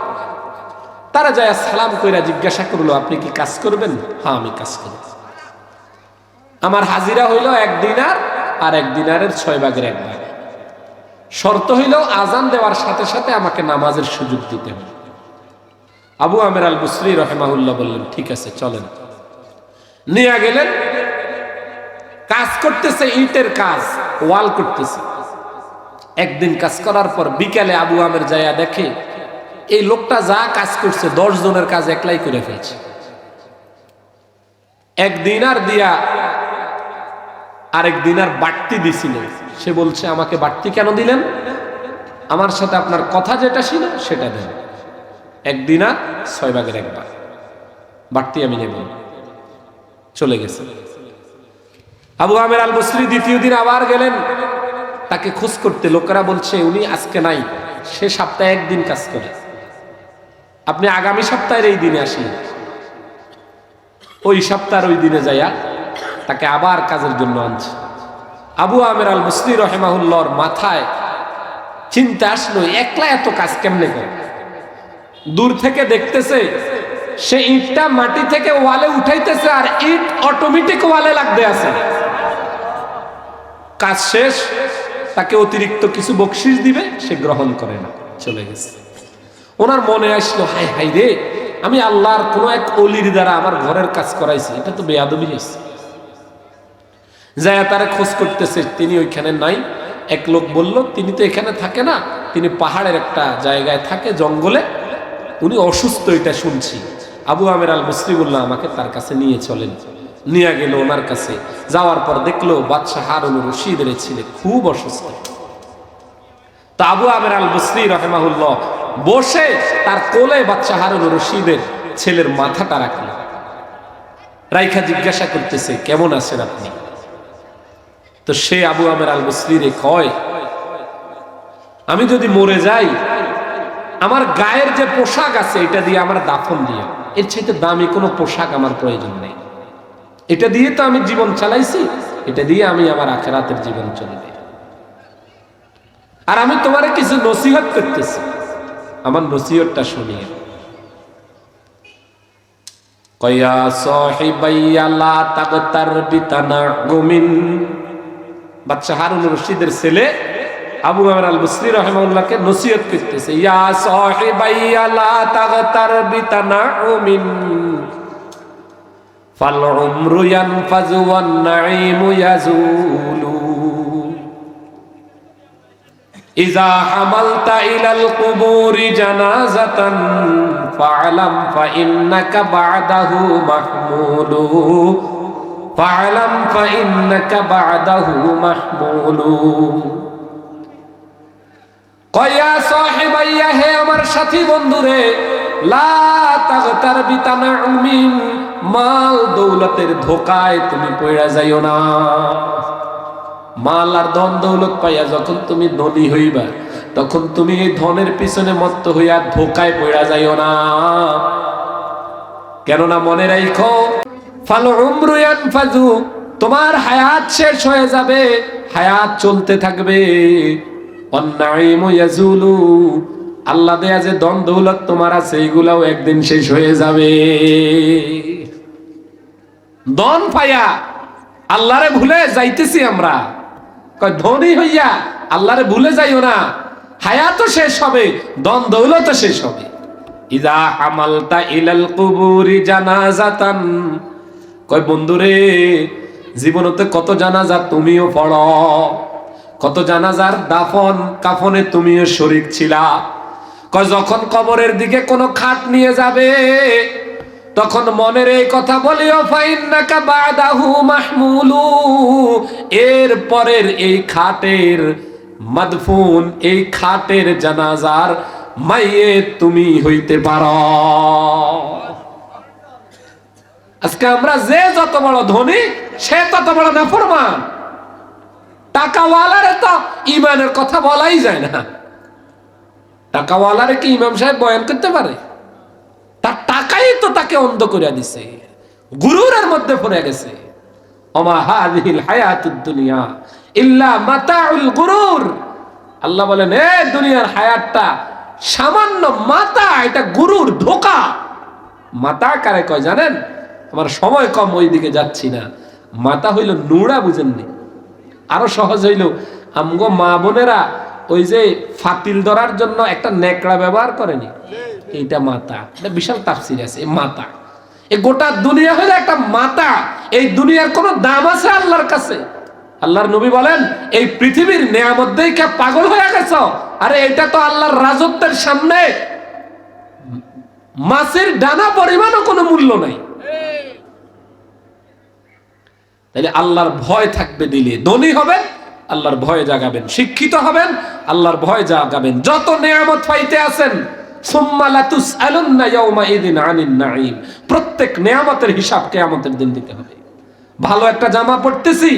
[SPEAKER 1] তারা যায় সালাম কইরা জিজ্ঞাসা করলো, আপনি কি কাজ করবেন? হ্যাঁ, আমি কাজ করব। আমার হাজিরা হইল 1 দিনার আর 1 দিনারের 6 ভাগের 1 ভাগ। শর্ত হইল আজান দেওয়ার সাথে সাথে আমাকে নামাজের সুযোগ দিতে হবে। আবু আমের আল বুসরি রহিমাহুল্লাহ বললেন, ঠিক আছে চলেন। নিয়ে গেলেন, কাজ করতেছে, ইটের কাজ, ওয়াল করতেছে। একদিন কাজ করার পর বিকালে আবু আমের যায়া দেখে এই লোকটা যা কাজ করছে 10 জনের কাজ একলাই করে ফেলছে। 1 দিনার দিয়া আরেক দিনার বাড়তি দিছিল। সে বলছে, আমাকে বাড়তি কেন দিলেন? আমার সাথে আপনার কথা যেটা ছিল সেটা দেন। 1 দিনার 6 ভাগের 1 ভাগ, বাড়তি আমি নেব। চলে গেছে। আবু আমের আল বসরি দ্বিতীয় দিন আবার গেলেন তাকে খোঁজ করতে। লোকেরা বলছে উনি আজকে নাই, সে সপ্তাহে 1 দিন কাজ করে, আপনি আগামী সপ্তাহের এই দিনে আসেন। ওই সপ্তাহের ওই দিনে যাইয়া তাকে আবার কাজের জন্য আনছে। আবু আমের আল বসরি রহিমাহুল্লাহর মাথায় চিন্তা আসলো, একলা এত কাজ কেমনে করে? দূর থেকে দেখতেছে সে ইটটা মাটি থেকে ওয়ালে উঠাইতেছে আর ইট অটোমেটিক ওয়ালে লাগতে আছে। কাজ শেষ, তাকে অতিরিক্ত কিছু বকশিশ দিবে, সে গ্রহণ করে না, চলে গেছে। ওনার মনে আসলো, হাই হাই রে, আমি আল্লাহর কোন এক অলির দ্বারা আমার ঘরের কাজ করাইছি, এটা তো বেয়াদবি হয়েছে। যায় তারা খোঁজ করতেছে, তিনি ওইখানে নাই। এক লোক বলল, তিনি তো এখানে থাকে না, তিনি পাহাড়ের একটা জায়গায় থাকে, জঙ্গলে, উনি অসুস্থ, এটা শুনছি। আবু আমের আল বসরি বললাম, আমাকে তার কাছে নিয়ে চলেন। নিয়ে গেল ওনার কাছে। যাওয়ার পর দেখলো বাদশাহ হারুন রশিদের ছেলে খুব অসুস্থ। তা আবু আমের আল বসরি রহিমাহুল্লাহ বসে তার কোলে বাদশাহ হারুন রশিদের ছেলের মাথাটা রাখল। রাইখা জিজ্ঞাসা করতেছে, কেমন আছেন আপনি? তো সে আবু আমের আল বসরিরে কয়, আমি যদি মরে যাই, আমার গায়ের যে পোশাক আছে এটা দিয়ে আমার দাফন দিয়ে, এর চাইতে দামি কোনো পোশাক আমার প্রয়োজন নেই। এটা দিয়ে তো আমি জীবন চালাইছি, এটা দিয়ে আমি আমার আখিরাতের জীবন চলবে। আর আমি তোমারে কিছু নসিহত করতেছি, আমার নসিহতটা শুনিয়ে। কয়া সাহিবাইয়া লা তাগতার বিতানাগুমিন। বাদশা হারুন রশিদের ছেলে আবু আমের আল বসরি রাহিমাহুল্লাহকে নসিহত করতেছে, ইয়া সাহিবাইয়া লা তাগতার বিতানাগুমিন ফাল উমরু ইয়ানফাযু ওয়ান নাঈমু ইয়াজুলু ইযা হামালতা ইলাল কুবুরি জানাজাতান ফা'লাম ফাইন্নাকা বা'দাহু মাহমুলু ফা'লাম ফাইন্নাকা বা'দাহু মাহমুলু। কয়া সাহিবাইয়া, হে আমার সাথী বন্ধুরে, লা তাগতার বিতানাউমিন, মাল দৌলতের ধোকায় তুমি পড়া যাইও না। মাল আর ধন দৌলত পাইয়া যখন তুমি ধনী হইবা, তখন তুমি এই ধনের পিছনে মত্ত হইয়া ধোকায় পড়া যাইও না। কেননা মনে রাখো, ফাল উমরু ইয়ানফাযু, তোমার হায়াত শেষ হয়ে যাবে, হায়াত চলতে থাকবে। ওয়ান নাঈমু ইয়াজুলু, আল্লাহ দেয়া যে ধন দৌলত তোমার আছে এগুলাও একদিন শেষ হয়ে যাবে। ধন পাইয়া আল্লাহরে ভুলে যাইতেছি আমরা, কয় ধনী হইয়া আল্লাহরে ভুলে যাইও না, হায়াতও শেষ হবে, ধন দৌলতও শেষ হবে। ইযা হামালতা ইলাল কুবুরি জানাজাতান, কয় বন্ধুরে, জীবনতে কত জানাজা তুমিও পড়ো, কত জানাজার দাফন কাফনে তুমিও শরীক ছিলা। কয় যখন কবরের দিকে কোনো খাট নিয়ে যাবে, তখন মনের এই কথা বলিও, ফাইন্নাকা বা'দাহু মাহমুলু, এর পরের এই খাটের মাদফুন, এই খাটের জানাজার মাইয়েত তুমি হইতে পারো। আজকে আমরা যে যত বড় ধনী সে তত বড় নাফরমান। টাকাওয়ালারে তো ইমানের কথা বলাই যায় না। টাকাওয়ালারে কি ইমাম সাহেব বয়ান করতে পারে? তার টাকাই তো তাকে অন্ধ করে দিছে, গুরুরের মধ্যে পড়ে গেছে। ওমা হাযিহিল হায়াতুদ দুনিয়া ইল্লা মাতাউল গুরুর। আল্লাহ বলেন, এ দুনিয়ার হায়াতটা সামান্য মাতা, এটা গুরুর ধোঁকা। মাতা কারে কয় জানেন? আমার সময় কম, ওই দিকে যাচ্ছি না। মাতা হইল নুড়া, বুঝেননি? আরো সহজ হইল, আমগো মা বোনেরা ওই যে ফাতিল ধরার জন্য একটা নেকড়া ব্যবহার করেনি, এইটা মাতা। এটা বিশাল তাফসীর আছে। মাতা, এই গোটা দুনিয়া হইলো একটা মাতা। এই দুনিয়ার কোনো দাম আছে আল্লাহর কাছে? আল্লাহর নবী বলেন, এই পৃথিবীর নেয়ামত দেখে পাগল হয়ে গেছো? আরে এটা তো আল্লাহর রাজত্বের সামনে মাছের ডানা পরিমাণও কোনো মূল্য নাই। তাহলে আল্লাহর ভয় থাকবে দিলে, ধনী হবেন আল্লাহর ভয় জাগাবেন, শিক্ষিত হবেন আল্লাহর ভয় জাগাবেন। যত নেয়ামত পাইতে আছেন, সুম্মা লাতুসআলুন্না ইয়াউমাইযিন আনিন নাঈম, প্রত্যেক নেয়ামতের হিসাব কিয়ামতের দিন দিতে হবে। ভালো একটা জামা পরতেছি,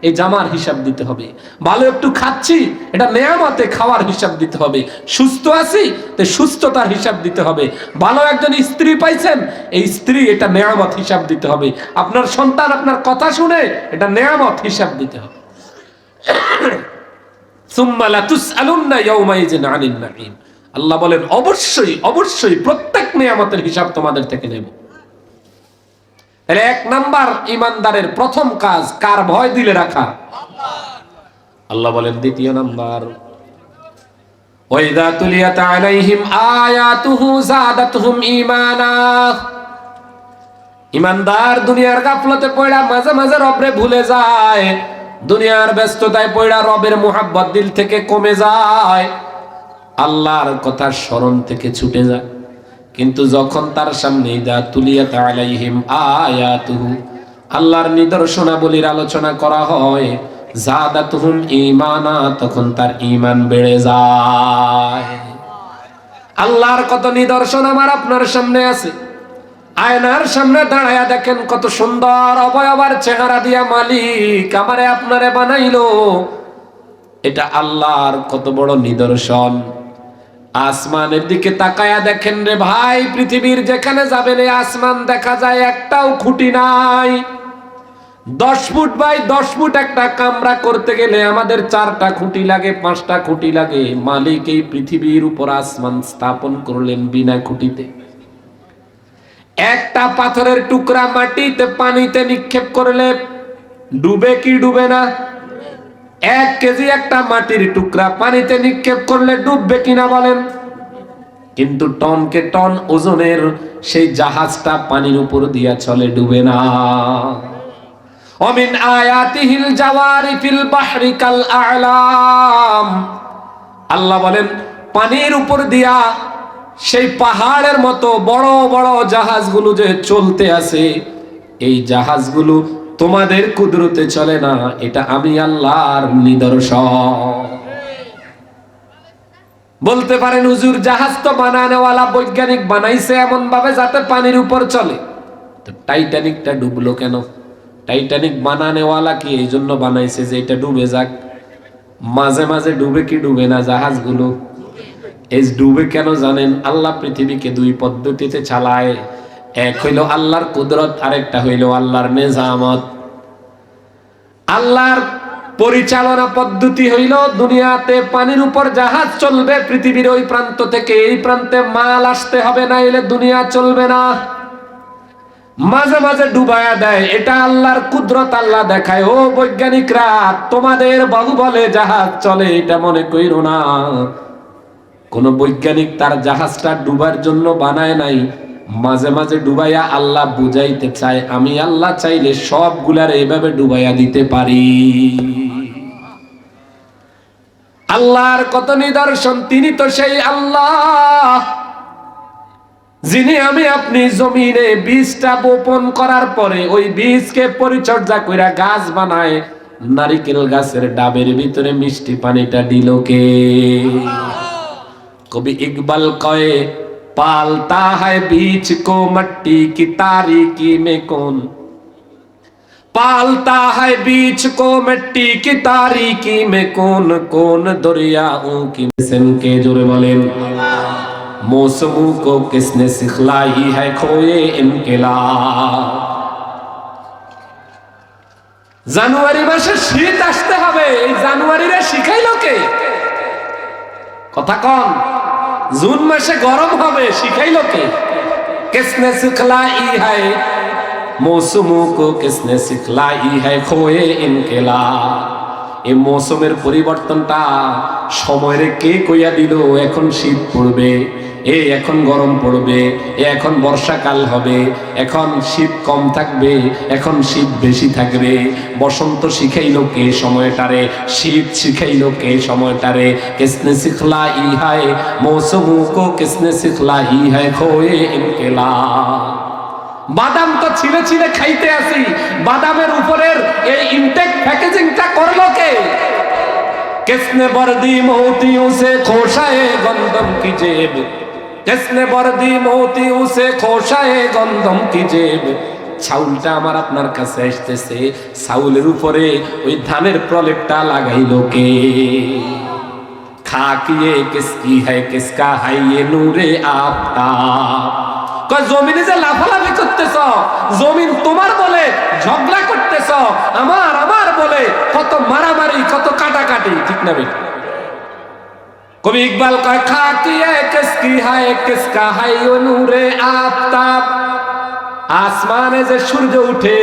[SPEAKER 1] এই জামার হিসাব দিতে হবে। ভালো একটু খাচ্ছি, এটা নেয়ামতে, খাওয়ার হিসাব দিতে হবে। সুস্থ আছি, তো সুস্থতার হিসাব দিতে হবে। ভালো একজন স্ত্রী পাইছেন, এই স্ত্রী, এটা নেয়ামত, হিসাব দিতে হবে। আপনার সন্তান আপনার কথা শুনে, এটা নেয়ামত, হিসাব দিতে হবে। সুম্মা লাতুসআলুন্না ইয়াউমাইযিন আনিন নাঈম। আল্লাহ বলেন, অবশ্যই অবশ্যই প্রত্যেক নেয়ামতের হিসাব তোমাদের থেকে নেব। তাহলে এক নাম্বার ইমানদারের প্রথম কাজ, কার ভয় দিলে রাখা? আল্লাহ বলেন দ্বিতীয় নাম্বার, ওয়াইযা তুলিয়াত আলাইহিম আয়াতুহু যাদাতুহুম ঈমানা। ইমানদার দুনিয়ার গাফলতে পড়া মাঝে মাঝে রবরে ভুলে যায়, দুনিয়ার ব্যস্ততায় পড়া রবের মুহাব্বত দিল থেকে কমে যায়, আল্লাহর কথা স্মরণ থেকে ছুটে যায়। কিন্তু যখন তার সামনে ইদা তুলিয়াত আলাইহিম আয়াতুহু, আল্লাহর নিদর্শনাবলীর আলোচনা করা হয়, যাদাতুহুম ঈমানা, তখন তার ঈমান বেড়ে যায়। আল্লাহর কত নিদর্শন আমার আপনার সামনে আছে। আয়নার সামনে দাঁড়ায়া দেখেন কত সুন্দর অবয়বার চেহারা দিয়া মালিক আমারে আপনারে বানাইলো। এটা আল্লাহর কত বড় নিদর্শন। আসমানের দিকে তাকায়া দেখেন রে ভাই, পৃথিবীর যেখানে যাবেন এই আসমান দেখা যায়, একটাও খুঁটি নাই। 10 ফুট বাই 10 ফুট একটা কামরা করতে গেলে আমাদের 4টা খুঁটি লাগে, 5টা খুঁটি লাগে। মালিক এই পৃথিবীর উপর আসমান স্থাপন করলেন বিনা খুঁটিতে। একটা পাথরের টুকরা মাটিতে পানিতে নিক্ষেপ করলে ডুবে কি ডুবে না? 1 কেজি একটা মাটির টুকরা পানিতে নিক্ষেপ করলে ডুববে কিনা বলেন? কিন্তু টনকে টন ওজনের সেই জাহাজটা পানির উপর দিয়া চলে, ডুবে না। ওমিন আয়াতিহিল জাওয়ারি ফিল বাহরি কাল আ'লাম। আল্লাহ বলেন, পানির উপর দিয়া সেই পাহাড়ের মতো বড় বড় জাহাজগুলো যে চলতে আছে, এই জাহাজগুলো তোমাদের কুদরতে চলে না, এটা আমি আল্লাহর নিদর্শন। বলতে পারেন হুজুর, জাহাজ তো বানানোওয়ালা বৈজ্ঞানিক বানাইছে এমন ভাবে যাতে পানির উপর চলে, তো টাইটানিকটা ডুবলো কেন? টাইটানিক বানানোওয়ালা কি এই জন্য বানাইছে যে এটা ডুবে যাক? মাঝে মাঝে ডুবে কি ডুবে না জাহাজগুলো? এই ডুবে কেন জানেন? আল্লাহ পৃথিবীকে 2 পদ্ধতিতে চালায়। এক হইল আল্লাহর কুদরত, আরেকটা হইল আল্লাহর নিজামত। আল্লাহর পরিচালনা পদ্ধতি হইল, দুনিয়াতে পানির উপর জাহাজ চলবে, পৃথিবীর ওই প্রান্ত থেকে এই প্রান্তে মাল আসতে হবে, না এলে দুনিয়া চলবে না। মাঝে মাঝে ডুবায়া দেয়, এটা আল্লাহর কুদরত। আল্লাহ দেখায়, ও বৈজ্ঞানিকরা, তোমাদের বাহুবলে জাহাজ চলে, এটা মনে কইরো না। কোন বৈজ্ঞানিক তার জাহাজটা ডুবার জন্য বানায় নাই, মাঝে মাঝে ডুবাইয়া আল্লাহ বুঝাইতে চায়, আমি আল্লাহ চাইলে সবগুলার এইভাবে ডুবাইয়া দিতে পারি। আল্লাহর কত নিদর্শন! তিনি তো সেই আল্লাহ যিনি আমি আপনি জমিনে বীজটা বপন করার পরে ওই বীজকে পরিচর্যা কইরা গাছ বানায়। নারিকেল গাছের ডাবের ভিতরে মিষ্টি পানিটা দিল কে? কবি ইকবাল কয়ে, पालता है बीच को मट्टी की तारीकी में कौन, पालता है बीच को मिट्टी की तारीकी में कौन कौन दरियाओं की मिशन के जोरे बोलें मौसमों को किसने सिखलाई है खोए इनकिलाब জানুয়ারি মাসে শীত আসতে হবে এই জানুয়ারিরে শিখাইলো কে কথা কোন জুন মাসে গরম হবে শিখাইলো কে किसने सिखलाई है मौसमों को किसने सिखलाई है खोए इनकिलाब এই মৌসুমের পরিবর্তনটা সময়ের কে কইয়া দিল এখন শীত পড়বে এখন গরম পড়বে এখন বর্ষাকাল হবে এখন শীত কম থাকবে এখন শীত বেশি থাকবে বসন্ত শিখাইলো কে সময়টারে শীত শিখাইলো কে সময়টারে কিসনে সিখলাই है मौसमों को किसने सिखलाई है खोए इनकिलाब বাদাম তো ছিঁড়ে ছিঁড়ে খাইতে আসি বাদামের উপরের এই ইনটেক প্যাকেজিংটা করলো কে किसने वर्दी मोतियों से खोशाए गंदम की जेब किसने वर्दी मोतियों से खोशाए गंदम की जेब চাউলটা আমার আপনার কাছে আসতেছে চাউলের উপরে ওই ধানের প্রলেপটা লাগাইলো কে খাকিয়ে কিসকি है किसका है ये नूरे आफताब জমিনে যে লাফালাফি করতেছ জমিন তোমার বলে ঝগড়া করতেছ আমার আমার বলে কত মারামারি কত কাটাকাটি ঠিক না বেটা কবি ইকবাল কয় খাকিয়ে কিসকি হায় কিসকা হায় ও নূরে আফতাব আসমানে যে সূর্য উঠে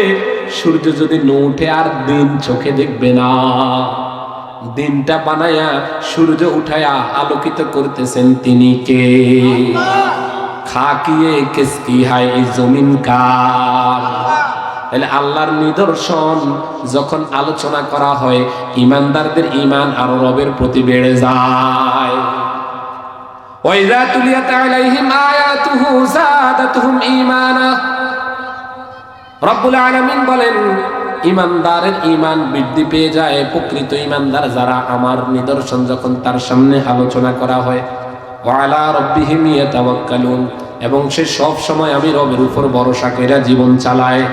[SPEAKER 1] সূর্য যদি না উঠে আর দিন চোখে দেখবে না দিনটা বানায়া সূর্য উঠায়া আলোকিত করতেছেন তিনি কে খাকিয়ে কিসকি হায় এই জমিন কার তাহলে আল্লাহর নিদর্শন যখন আলোচনা করা হয় ঈমানদারদের ঈমান আর রবের প্রতি বেড়ে যায় ওয়াইযা তুলিয়াত আলাইহিম আয়াতুহু যাদাতুহুম ঈমানা রব্বুল আলামিন বলেন ঈমানদারের ঈমান বৃদ্ধি পেয়ে যায় প্রকৃত ঈমানদার যারা আমার নিদর্শন যখন তার সামনে আলোচনা করা হয় ওয়ালা রাব্বিহিম ইয়াতাওয়াক্কালুন এবং সে সব সময় আমি রবের উপর ভরসা কইরা জীবন চালায়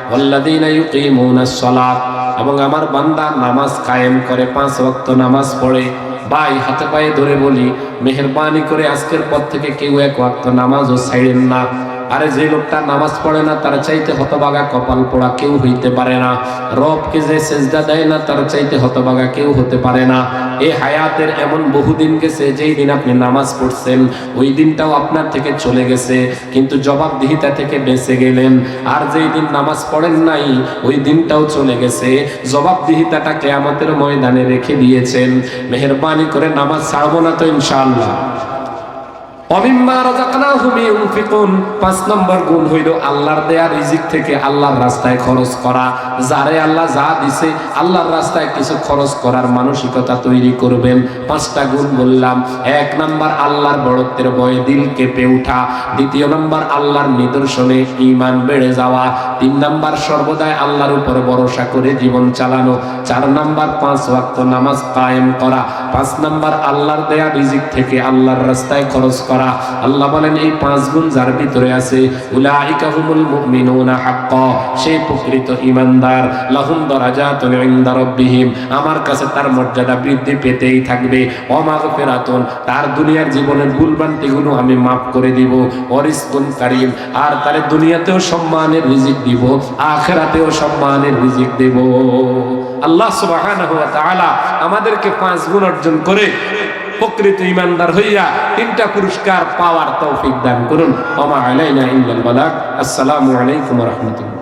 [SPEAKER 1] ওয়াল্লাযীনা ইউকিমুনাস সালাত এবং আমার বান্দা নামাজ কায়েম করে 5 ওয়াক্ত নামাজ পড়ে ভাই হাতে পায়ে ধরে বলি মেহেরবানি করে আজকের পর থেকে কেউ এক ওয়াক্ত নামাজও ছাইড়েন না আরে যে লোকটা নামাজ পড়ে না তার চাইতে হতভাগা কপাল পোড়া কেউ হইতে পারে না রবকে যে সেজদা দেয় না তার চাইতে হতভাগা কেউ হতে পারে না এই হায়াতের এমন বহুদিন গেছে যেই দিন আপনি নামাজ পড়ছেন ওই দিনটাও আপনার থেকে চলে গেছে কিন্তু জবাবদিহিতা থেকে বেঁচে গেলেন আর যেই দিন নামাজ পড়েন নাই ওই দিনটাও চলে গেছে জবাবদিহিতাটা কিয়ামতের ময়দানে রেখে দিয়েছেন মেহেরবানি করে নামাজ ছাড়বো না তো ইনশাআল্লাহ অমিম্মা রাযাকনাহুম ইউনফিকুন 5 নম্বর গুণ হইল আল্লাহর দেয়া রিজিক থেকে আল্লাহর রাস্তায় খরচ করা যারে আল্লাহ যা দিছে আল্লাহর রাস্তায় কিছু খরচ করার মানসিকতা তৈরি করবেন 5টা গুণ বললাম 1 নাম্বার আল্লাহর বড়ত্বের ভয়ে দিল কেঁপে ওঠা 2 নাম্বার আল্লাহর নিদর্শনে ঈমান বেড়ে যাওয়া 3 নাম্বার সর্বদাই আল্লাহর উপর ভরসা করে জীবন চালানো 4 নাম্বার 5 ওয়াক্ত নামাজ কায়েম করা 5 নাম্বার আল্লাহর দেয়া রিজিক থেকে আল্লাহর রাস্তায় খরচ করা আল্লাহ বলেন এই 5 গুণ যার ভিতরে আছে উলাইকা হুমুল মুমিনুনা হাক্কা সেই প্রকৃত ঈমানদার লাহুম দারাজাতুন ইনদা রাব্বিহিম আমার কাছে তার মর্যাদা বৃদ্ধি পেতেই থাকবে ওয়া মাগফিরাতুন তার দুনিয়ার জীবনের ভুলভ্রান্তিগুলো আমি maaf করে দিব ওয়ারিজকুন কারীম আর তার দুনিয়াতেও সম্মানের রিজিক দিব আখিরাতেও সম্মানের রিজিক দেব আল্লাহ সুবহানাহু ওয়া তাআলা আমাদেরকে 5 গুণ অর্জন করে প্রকৃত ঈমানদার হইয়া 3টা পুরস্কার পাওয়ার তৌফিক দান করুন ওয়া মা আলাইনা ইল্লাল বালাগ আসসালামু আলাইকুম ওয়া রাহমাতুল্লাহ